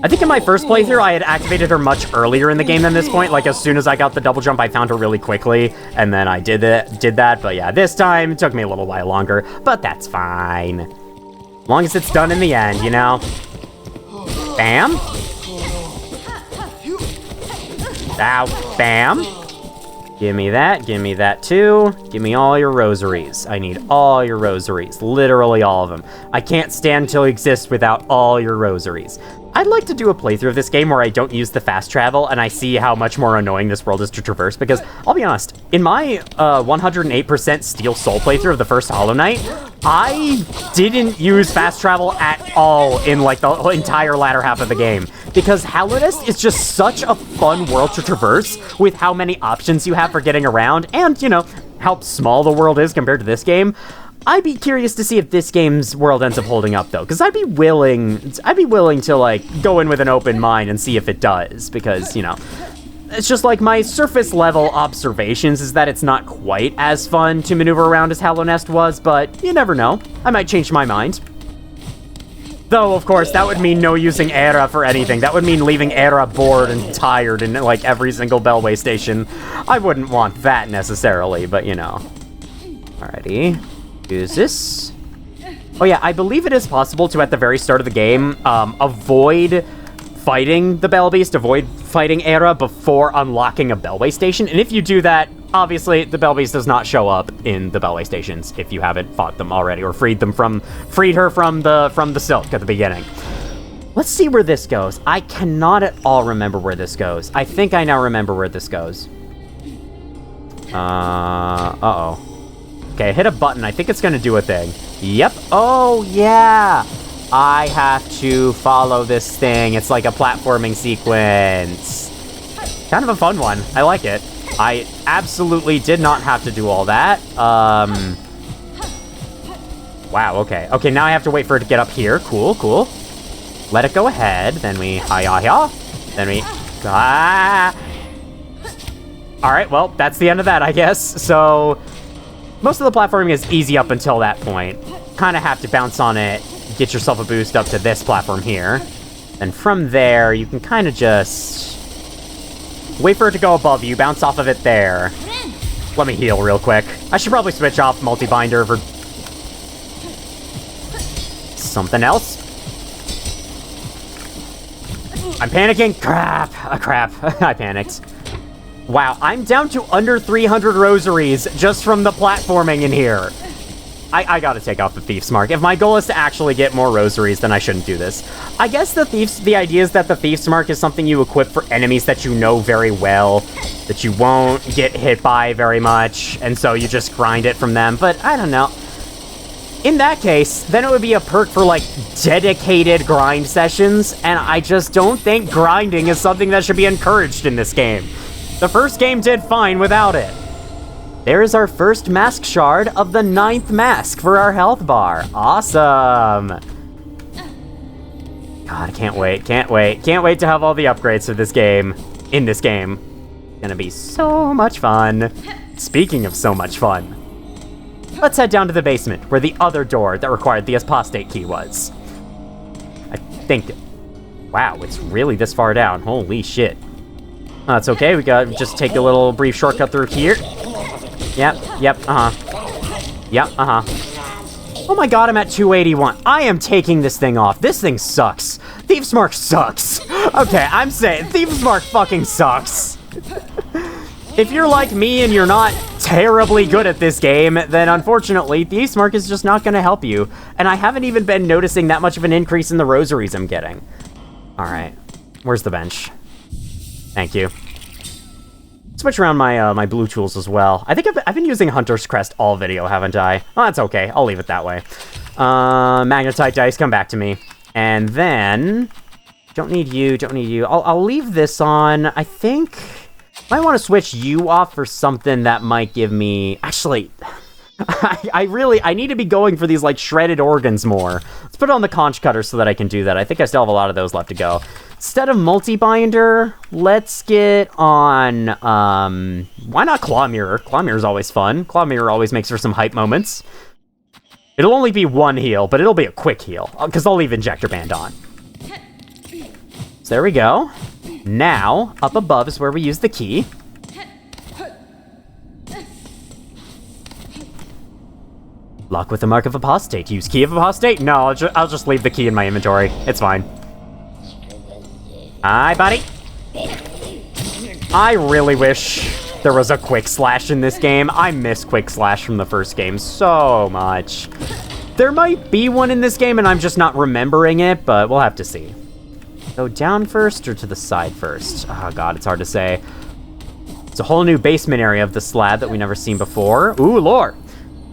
I think in my first playthrough, I had activated her much earlier in the game than this point. Like, as soon as I got the double jump, I found her really quickly, and then I did that. But yeah, this time, it took me a little while longer, but that's fine. As long as it's done in the end, you know? Bam. Ow, bam. Give me that too. Give me all your rosaries. I need all your rosaries, literally all of them. I can't stand to exist without all your rosaries. I'd like to do a playthrough of this game where I don't use the fast travel and I see how much more annoying this world is to traverse, because I'll be honest, in my 108% Steel Soul playthrough of the first Hollow Knight, I didn't use fast travel at all in like the entire latter half of the game, because Hallownest is just such a fun world to traverse with how many options you have for getting around, and, you know, how small the world is compared to this game. I'd be curious to see if this game's world ends up holding up, though, because I'd be willing to, like, go in with an open mind and see if it does, because, you know, it's just like my surface level observations is that it's not quite as fun to maneuver around as Hallownest was, but you never know. I might change my mind. Though, of course, that would mean no using Era for anything. That would mean leaving Era bored and tired in, like, every single Bellway station. I wouldn't want that necessarily, but, you know. Alrighty. Use this. Oh yeah, I believe it is possible to, at the very start of the game, avoid fighting the Bell Beast, avoid fighting Era before unlocking a Bellway station. And if you do that, obviously the Bell Beast does not show up in the Bellway stations if you haven't fought them already or freed her from the Silk at the beginning. Let's see where this goes. I cannot at all remember where this goes. I think I now remember where this goes. Uh-oh. Okay, hit a button. I think it's gonna do a thing. Yep. Oh, yeah. I have to follow this thing. It's like a platforming sequence. Kind of a fun one. I like it. I absolutely did not have to do all that. Wow, okay. Okay, now I have to wait for it to get up here. Cool, cool. Let it go ahead. Then we hi-ya-ya. Then we... Ah! Alright, well, that's the end of that, I guess. So, most of the platforming is easy up until that point. Kind of have to bounce on it, get yourself a boost up to this platform here. And from there, you can kind of just... wait for it to go above you, bounce off of it there. Let me heal real quick. I should probably switch off multi-binder for... something else. I'm panicking. Crap. Crap. I panicked. Wow, I'm down to under 300 rosaries just from the platforming in here. I gotta take off the Thief's Mark. If my goal is to actually get more rosaries, then I shouldn't do this. I guess the idea is that the Thief's Mark is something you equip for enemies that you know very well, that you won't get hit by very much, and so you just grind it from them, but I don't know. In that case, then it would be a perk for, like, dedicated grind sessions, and I just don't think grinding is something that should be encouraged in this game. The first game did fine without it. There is our first mask shard of the 9th mask for our health bar. Awesome. God, I can't wait, can't wait. Can't wait to have all the upgrades for this game, in this game. Gonna be so much fun. Speaking of so much fun, let's head down to the basement, where the other door that required the apostate key was. I think... wow, it's really this far down. Holy shit. That's okay, we gotta just take a little brief shortcut through here. Yep, Yep, Oh my god, I'm at 281. I am taking this thing off. This thing sucks. Thief's Mark sucks. Okay, I'm saying Thief's Mark fucking sucks. If you're like me and you're not terribly good at this game, then unfortunately, Thief's Mark is just not gonna help you. And I haven't even been noticing that much of an increase in the rosaries I'm getting. Alright, where's the bench? Thank you. Switch around my my blue tools as well. I think I've been using Hunter's Crest all video, haven't I? Oh, that's okay. I'll leave it that way. Magnetite dice, come back to me. And then... don't need you, don't need you. I'll leave this on. I think... might want to switch you off for something that might give me... actually... I need to be going for these, like, shredded organs more. Let's put it on the conch cutter so that I can do that. I think I still have a lot of those left to go. Instead of multi-binder, let's get on, why not Claw Mirror? Claw Mirror's always fun. Claw Mirror always makes for some hype moments. It'll only be one heal, but it'll be a quick heal, because I'll leave Injector Band on. So there we go. Now, up above is where we use the key. Lock with the Mark of Apostate. Use Key of Apostate? No, I'll just leave the key in my inventory. It's fine. Hi, buddy. I really wish there was a Quick Slash in this game. I miss Quick Slash from the first game so much. There might be one in this game and I'm just not remembering it, but we'll have to see. Go down first or to the side first? Oh god, it's hard to say. It's a whole new basement area of the slab that we've never seen before. Ooh, lore.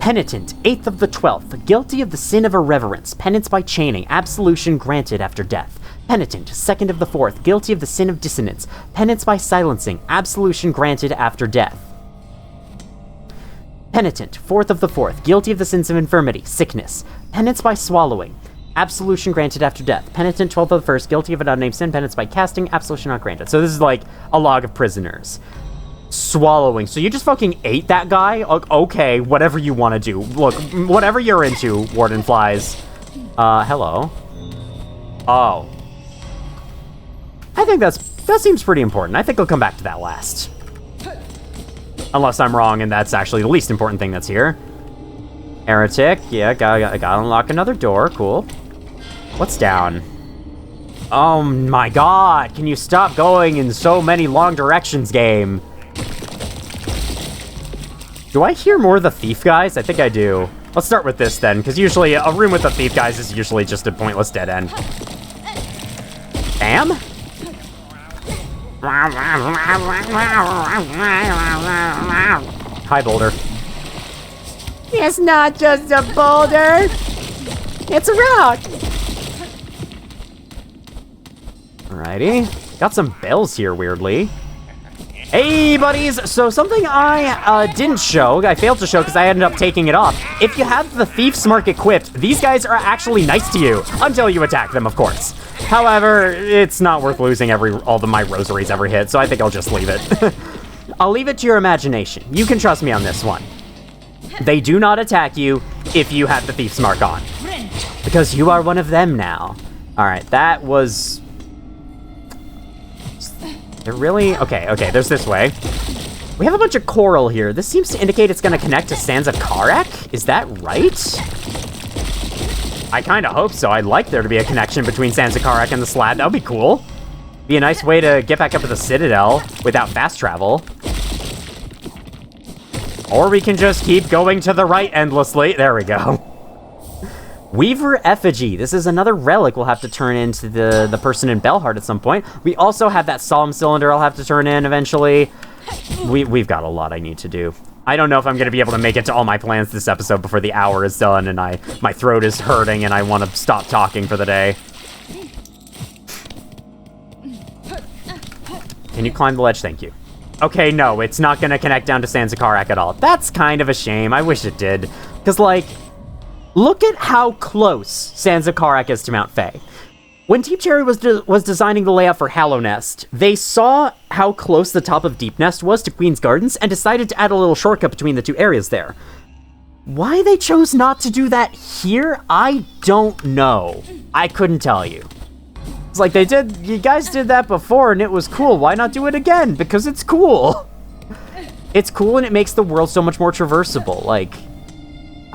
Penitent, 8th of the 12th, guilty of the sin of irreverence, penance by chaining, absolution granted after death. Penitent, 2nd of the 4th, guilty of the sin of dissonance, penance by silencing, absolution granted after death. Penitent, fourth of the fourth, guilty of the sins of infirmity, sickness. Penance by swallowing. Absolution granted after death. Penitent, 12th of the first, guilty of an unnamed sin, penance by casting, absolution not granted. So this is like a log of prisoners. Swallowing. So you just fucking ate that guy? Okay, whatever you want to do. Look, whatever you're into, warden flies. Hello. Oh. I think that seems pretty important. I think I'll come back to that last. Unless I'm wrong and that's actually the least important thing that's here. Heretic. Yeah, gotta unlock another door. Cool. What's down? Oh my god, can you stop going in so many long directions, game? Do I hear more of the thief guys? I think I do. Let's start with this then, because usually a room with the thief guys is usually just a pointless dead end. Bam? Hi, Boulder. It's not just a boulder. It's a rock. Alrighty. Got some bells here, weirdly. Hey, buddies! So something I didn't show, I failed to show because I ended up taking it off. If you have the Thief's Mark equipped, these guys are actually nice to you, until you attack them, of course. However, it's not worth losing all of my rosaries every hit, so I think I'll just leave it. I'll leave it to your imagination. You can trust me on this one. They do not attack you if you have the Thief's Mark on. Because you are one of them now. Alright, that was... They're really... Okay, there's this way. We have a bunch of coral here. This seems to indicate it's going to connect to Sands of Karak. Is that right? I kind of hope so. I'd like there to be a connection between Sands of Karak and the slab. That would be cool. Be a nice way to get back up to the Citadel without fast travel. Or we can just keep going to the right endlessly. There we go. Weaver Effigy. This is another relic we'll have to turn into the person in Bellheart at some point. We also have that Solemn Cylinder I'll have to turn in eventually. We've got a lot I need to do. I don't know if I'm going to be able to make it to all my plans this episode before the hour is done and my throat is hurting and I want to stop talking for the day. Can you climb the ledge? Thank you. Okay, no, it's not going to connect down to Sands of Karak at all. That's kind of a shame. I wish it did. Because, like... Look at how close Sands of Karak is to Mount Fae. When Deep Cherry was designing the layout for Hallow Nest, they saw how close the top of Deep Nest was to Queen's Gardens and decided to add a little shortcut between the two areas there. Why they chose not to do that here, I don't know. I couldn't tell you. It's like you guys did that before and it was cool. Why not do it again? Because it's cool. It's cool and it makes the world so much more traversable. Like...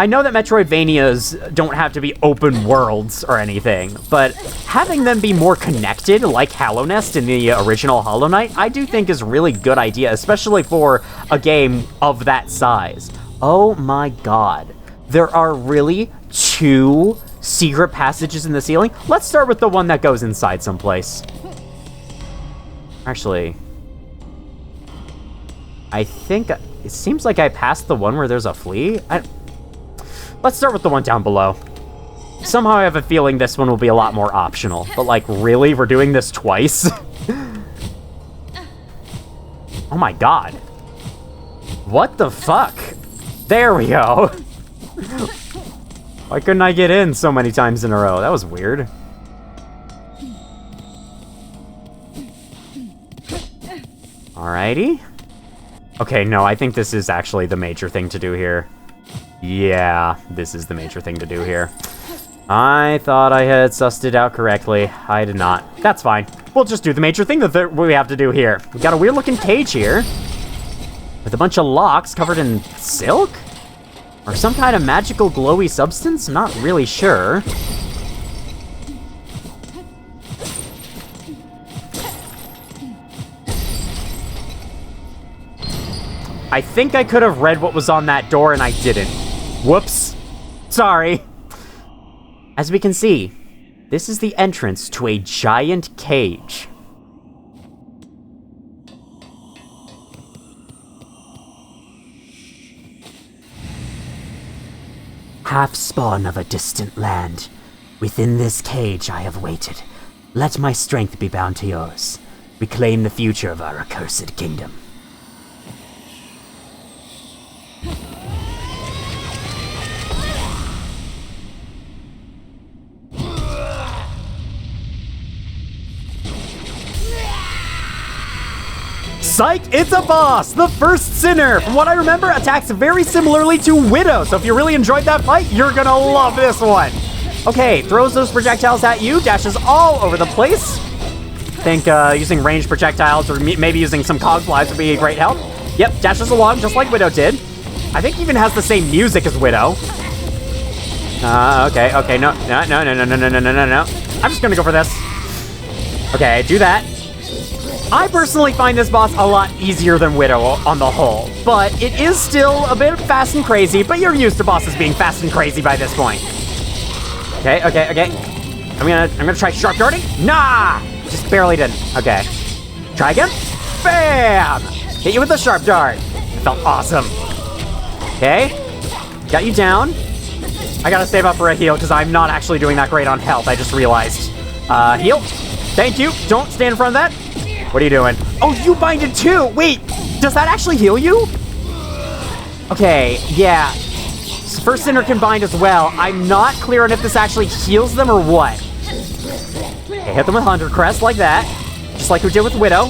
I know that Metroidvanias don't have to be open worlds or anything, but having them be more connected, like Hallow Nest in the original Hollow Knight, I do think is a really good idea, especially for a game of that size. Oh my god. There are really 2 secret passages in the ceiling? Let's start with the one that goes inside someplace. Actually, I think it seems like I passed the one where there's a flea. Let's start with the one down below. Somehow I have a feeling this one will be a lot more optional. But like, really? We're doing this twice? Oh my god. What the fuck? There we go. Why couldn't I get in so many times in a row? That was weird. Alrighty. Okay, no, I think this is actually the major thing to do here. Yeah, this is the major thing to do here. I thought I had sussed it out correctly. I did not. That's fine. We'll just do the major thing that we have to do here. We got a weird looking cage here with a bunch of locks covered in silk? Or some kind of magical glowy substance? I'm not really sure. I think I could have read what was on that door and I didn't. Whoops. Sorry. As we can see, this is the entrance to a giant cage. Half spawn of a distant land. Within this cage I have waited. Let my strength be bound to yours. Reclaim the future of our accursed kingdom. Psych, it's a boss! The first sinner! From what I remember, attacks very similarly to Widow, so if you really enjoyed that fight, you're gonna love this one. Okay, throws those projectiles at you, dashes all over the place. I think using ranged projectiles or maybe using some cog flies would be a great help. Yep, dashes along just like Widow did. I think even has the same music as Widow. Okay, no. I'm just gonna go for this. Okay, do that. I personally find this boss a lot easier than Widow on the whole, but it is still a bit fast and crazy, but you're used to bosses being fast and crazy by this point. Okay. I'm gonna try sharp darting. Nah! Just barely didn't. Okay. Try again. Bam! Hit you with the sharp dart. It felt awesome. Okay. Got you down. I gotta save up for a heal because I'm not actually doing that great on health, I just realized. Heal. Thank you. Don't stand in front of that. What are you doing? Oh, you binded too! Wait, does that actually heal you? Okay, yeah. First Sinner can bind as well. I'm not clear on if this actually heals them or what. Okay, hit them with Hunter Crest like that. Just like we did with Widow.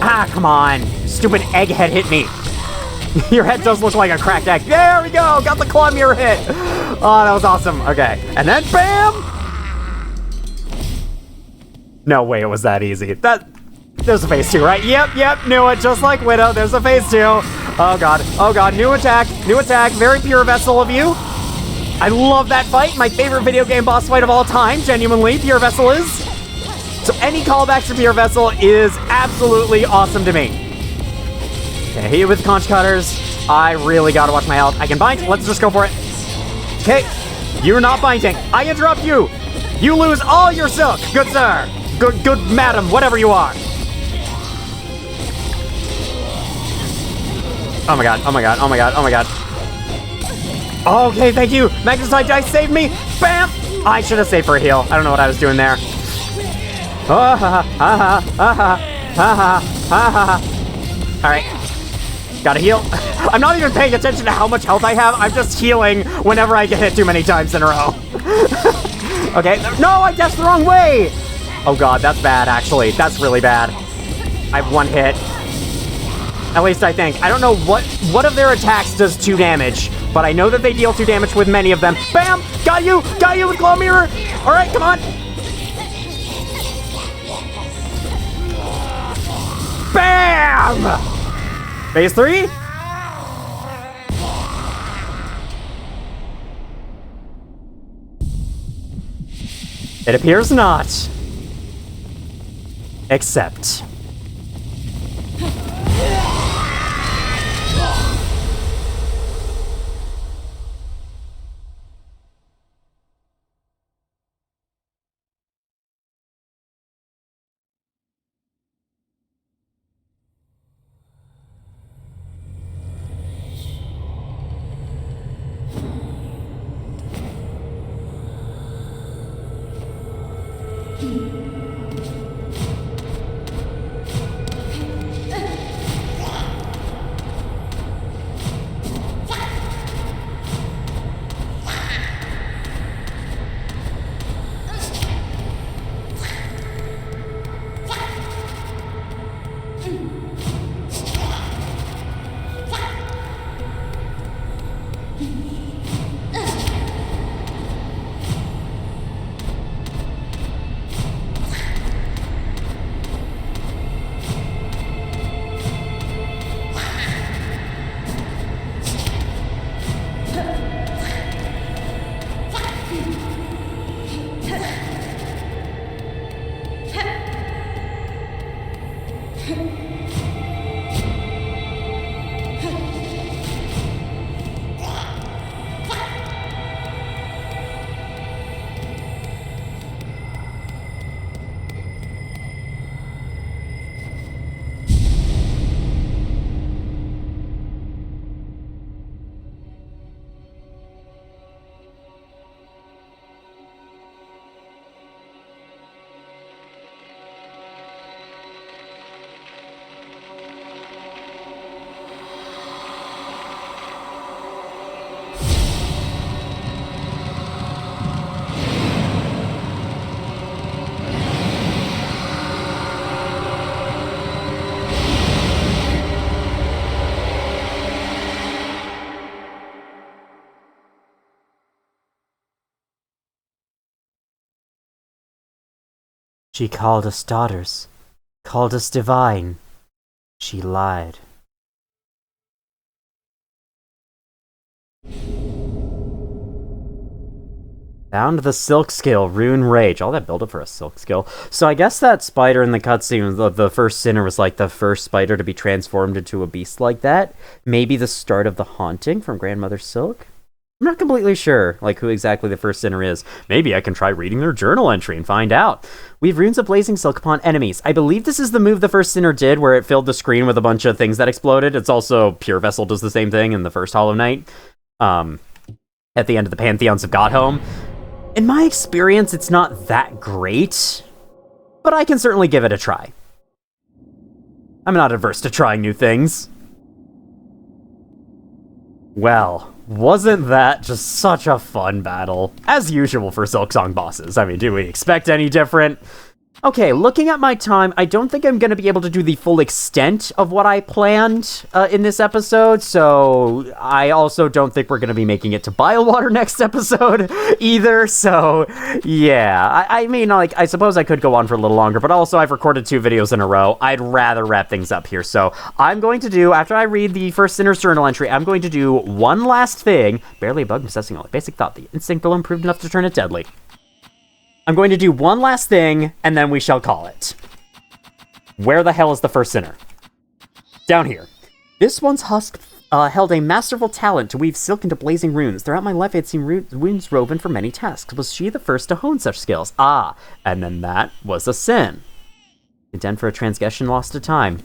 Ah, come on. Stupid egghead hit me. Your head does look like a cracked egg. There we go! Got the claw mirror hit! Oh, that was awesome. Okay, and then BAM! No way it was that easy. There's a phase 2, right? Yep, knew it. Just like Widow, there's a phase 2. Oh god, new attack, very pure vessel of you. I love that fight, my favorite video game boss fight of all time, genuinely, Pure Vessel is. So any callback to Pure Vessel is absolutely awesome to me. Okay, hit you with conch cutters. I really gotta watch my health. I can bind, let's just go for it. Okay, you're not binding. I interrupt you. You lose all your silk, good sir. Good madam, whatever you are. Oh my god. Okay, thank you. Magnesite Dice saved me. Bam! I should have saved for a heal. I don't know what I was doing there. Alright. Gotta heal. I'm not even paying attention to how much health I have. I'm just healing whenever I get hit too many times in a row. Okay. No, I guessed the wrong way. Oh god, that's bad, actually. That's really bad. I have one hit. At least I think. I don't know what of their attacks does 2 damage, but I know that they deal 2 damage with many of them. Bam! Got you with Claw Mirror! Alright, come on! Bam! Phase 3? It appears not. Except... She called us daughters, called us divine. She lied. Found the silk skill, Rune Rage. All that build up for a silk skill. So I guess that spider in the cutscene, the first sinner, was like the first spider to be transformed into a beast like that. Maybe the start of the haunting from Grandmother Silk? I'm not completely sure, like, who exactly the first sinner is. Maybe I can try reading their journal entry and find out. We've runes of blazing silk upon enemies. I believe this is the move the first sinner did, where it filled the screen with a bunch of things that exploded. It's also Pure Vessel does the same thing in the first Hollow Knight. At the end of the Pantheons of Godhome. In my experience, it's not that great, but I can certainly give it a try. I'm not averse to trying new things. Well, wasn't that just such a fun battle? As usual for Silksong bosses. I mean, do we expect any different? Okay, looking at my time, I don't think I'm going to be able to do the full extent of what I planned in this episode, so I also don't think we're going to be making it to Bilewater next episode either, so yeah. I mean, like, I suppose I could go on for a little longer, but also I've recorded 2 videos in a row. I'd rather wrap things up here, so I'm going to do, after I read the first Sinner's Journal entry, I'm going to do one last thing. Barely a bug, possessing only basic thought. The instinct will improve enough to turn it deadly. I'm going to do one last thing, and then we shall call it. Where the hell is the first sinner? Down here. This one's husk held a masterful talent to weave silk into blazing runes. Throughout my life, I had seen runes woven for many tasks. Was she the first to hone such skills? Ah, and then that was a sin. Condemned for a transgression lost to time.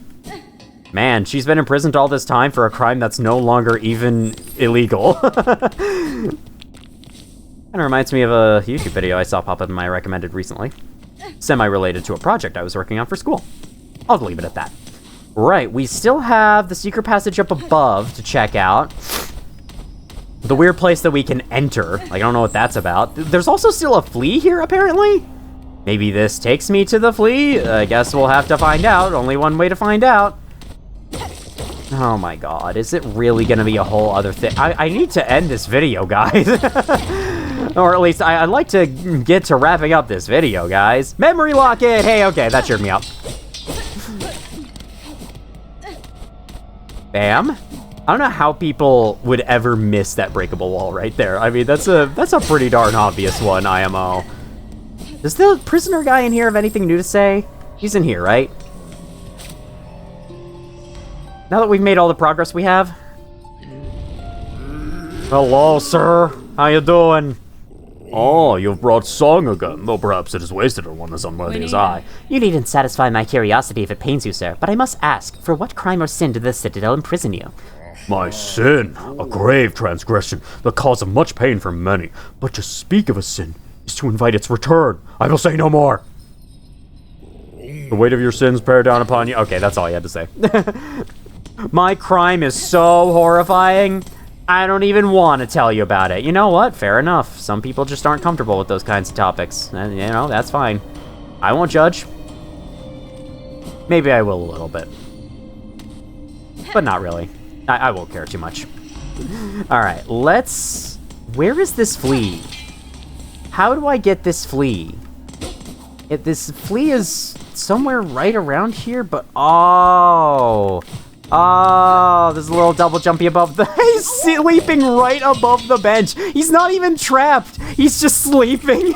Man, she's been imprisoned all this time for a crime that's no longer even illegal. Kind of reminds me of a YouTube video I saw pop up in my recommended recently. Semi-related to a project I was working on for school. I'll leave it at that. Right, we still have the secret passage up above to check out. The weird place that we can enter. Like, I don't know what that's about. There's also still a flea here, apparently? Maybe this takes me to the flea? I guess we'll have to find out. Only one way to find out. Oh my god, is it really gonna be a whole other thing? I need to end this video, guys. Or at least, I'd like to get to wrapping up this video, guys. Memory lock it! Hey, okay, that cheered me up. Bam. I don't know how people would ever miss that breakable wall right there. I mean, that's a pretty darn obvious one, IMO. Does the prisoner guy in here have anything new to say? He's in here, right? Now that we've made all the progress we have. Hello, sir. How you doing? Oh, you've brought song again, though perhaps it is wasted on one as unworthy as I. You needn't satisfy my curiosity if it pains you, sir, but I must ask, for what crime or sin did the Citadel imprison you? My sin, a grave transgression, the cause of much pain for many. But to speak of a sin is to invite its return. I will say no more. The weight of your sins bear down upon you. Okay, that's all you had to say. My crime is so horrifying, I don't even want to tell you about it. You know what? Fair enough. Some people just aren't comfortable with those kinds of topics. And, you know, that's fine. I won't judge. Maybe I will a little bit. But not really. I won't care too much. Alright, let's... Where is this flea? How do I get this flea? This flea is somewhere right around here, but... Oh... Oh, there's a little double jumpy above the... He's sleeping right above the bench. He's not even trapped. He's just sleeping.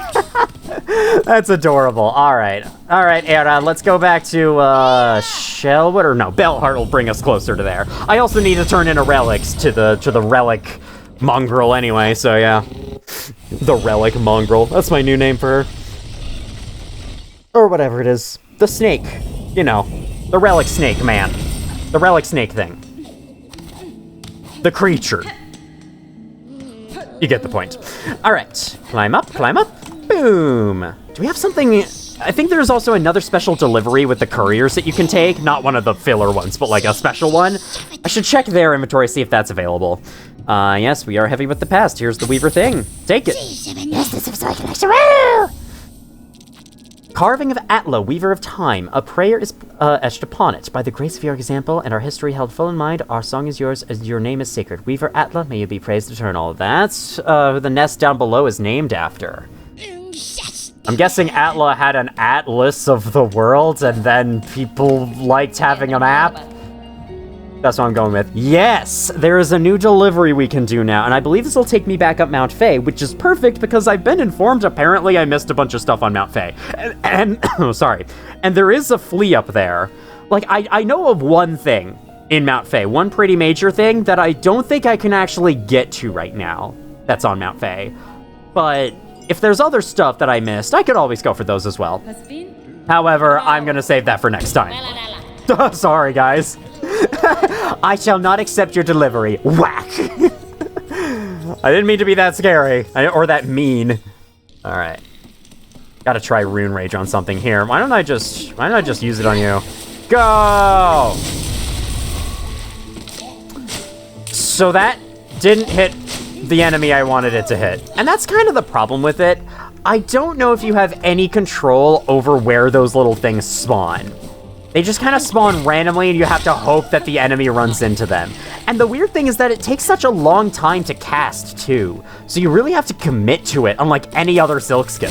That's adorable. All right, Era, let's go back to, Shellwood, or no, Bellheart will bring us closer to there. I also need to turn in a relics to the relic mongrel anyway, so yeah. The relic mongrel. That's my new name for her. Or whatever it is. The snake. You know, the relic snake man. The relic snake thing. The creature. You get the point. All right, climb up, boom. Do we have something? I think there's also another special delivery with the couriers that you can take. Not one of the filler ones, but like a special one. I should check their inventory, see if that's available. Yes, we are heavy with the past. Here's the Weaver thing. Take it. Carving of Atla, Weaver of Time. A prayer is etched upon it. By the grace of your example and our history held full in mind, our song is yours as your name is sacred. Weaver Atla, may you be praised eternal. That's who the nest down below is named after. I'm guessing Atla had an atlas of the world, and then people liked having a map. That's what I'm going with. Yes! There is a new delivery we can do now, and I believe this will take me back up Mount Fae, which is perfect because I've been informed apparently I missed a bunch of stuff on Mount Fae. And oh, sorry. And there is a flea up there. Like, I know of one thing in Mount Fae, one pretty major thing that I don't think I can actually get to right now that's on Mount Fae. But if there's other stuff that I missed, I could always go for those as well. However, I'm gonna save that for next time. Sorry, guys. I shall not accept your delivery. Whack! I didn't mean to be that scary, or that mean. Alright. Gotta try Rune Rage on something here. Why don't I just use it on you? Go! So that didn't hit the enemy I wanted it to hit. And that's kind of the problem with it. I don't know if you have any control over where those little things spawn. They just kind of spawn randomly and you have to hope that the enemy runs into them. And the weird thing is that it takes such a long time to cast too. So you really have to commit to it, unlike any other Silk skill.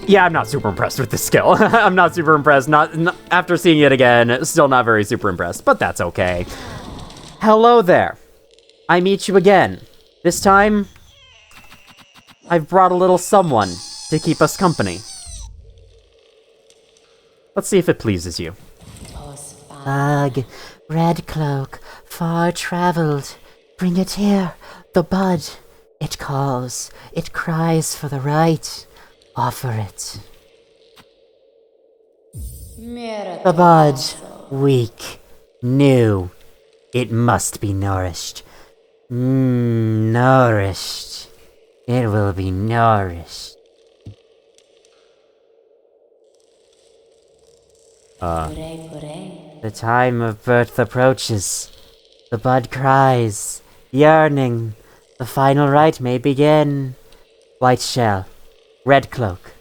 Yeah, I'm not super impressed with this skill. I'm not super impressed. Not after seeing it again, still not very super impressed, but that's okay. Hello there. I meet you again. This time, I've brought a little someone to keep us company. Let's see if it pleases you. Bug, red cloak, far traveled. Bring it here, the bud. It calls, it cries for the right. Offer it. The bud, weak, new. It must be nourished. Nourished. It will be nourished. The time of birth approaches. The bud cries, yearning. The final rite may begin. White shell, red cloak,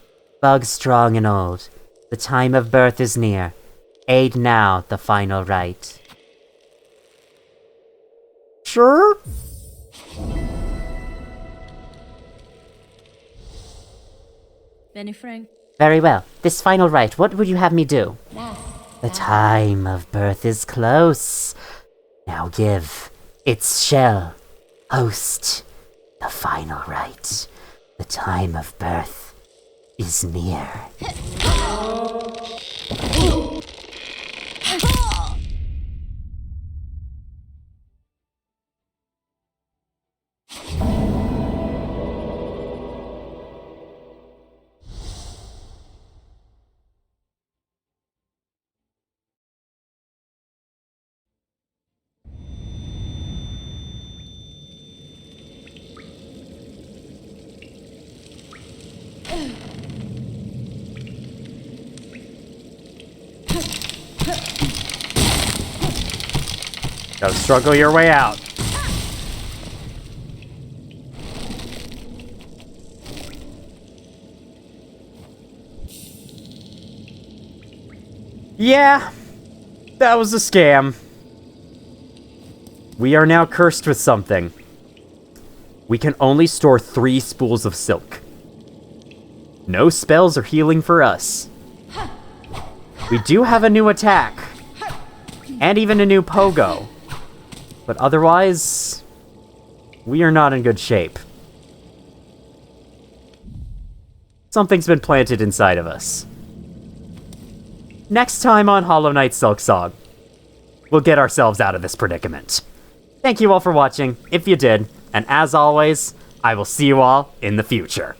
bug strong and old. The time of birth is near. Aid now the final rite. Sure? Benny Frank. Very well. This final rite, what would you have me do? The time of birth is close. Now give its shell. Host the final rite. The time of birth is near. Gotta struggle your way out. Yeah, that was a scam. We are now cursed with something. We can only store 3 spools of silk. No spells or healing for us. We do have a new attack. And even a new pogo. But otherwise, we are not in good shape. Something's been planted inside of us. Next time on Hollow Knight Silksong, we'll get ourselves out of this predicament. Thank you all for watching, if you did, and as always, I will see you all in the future.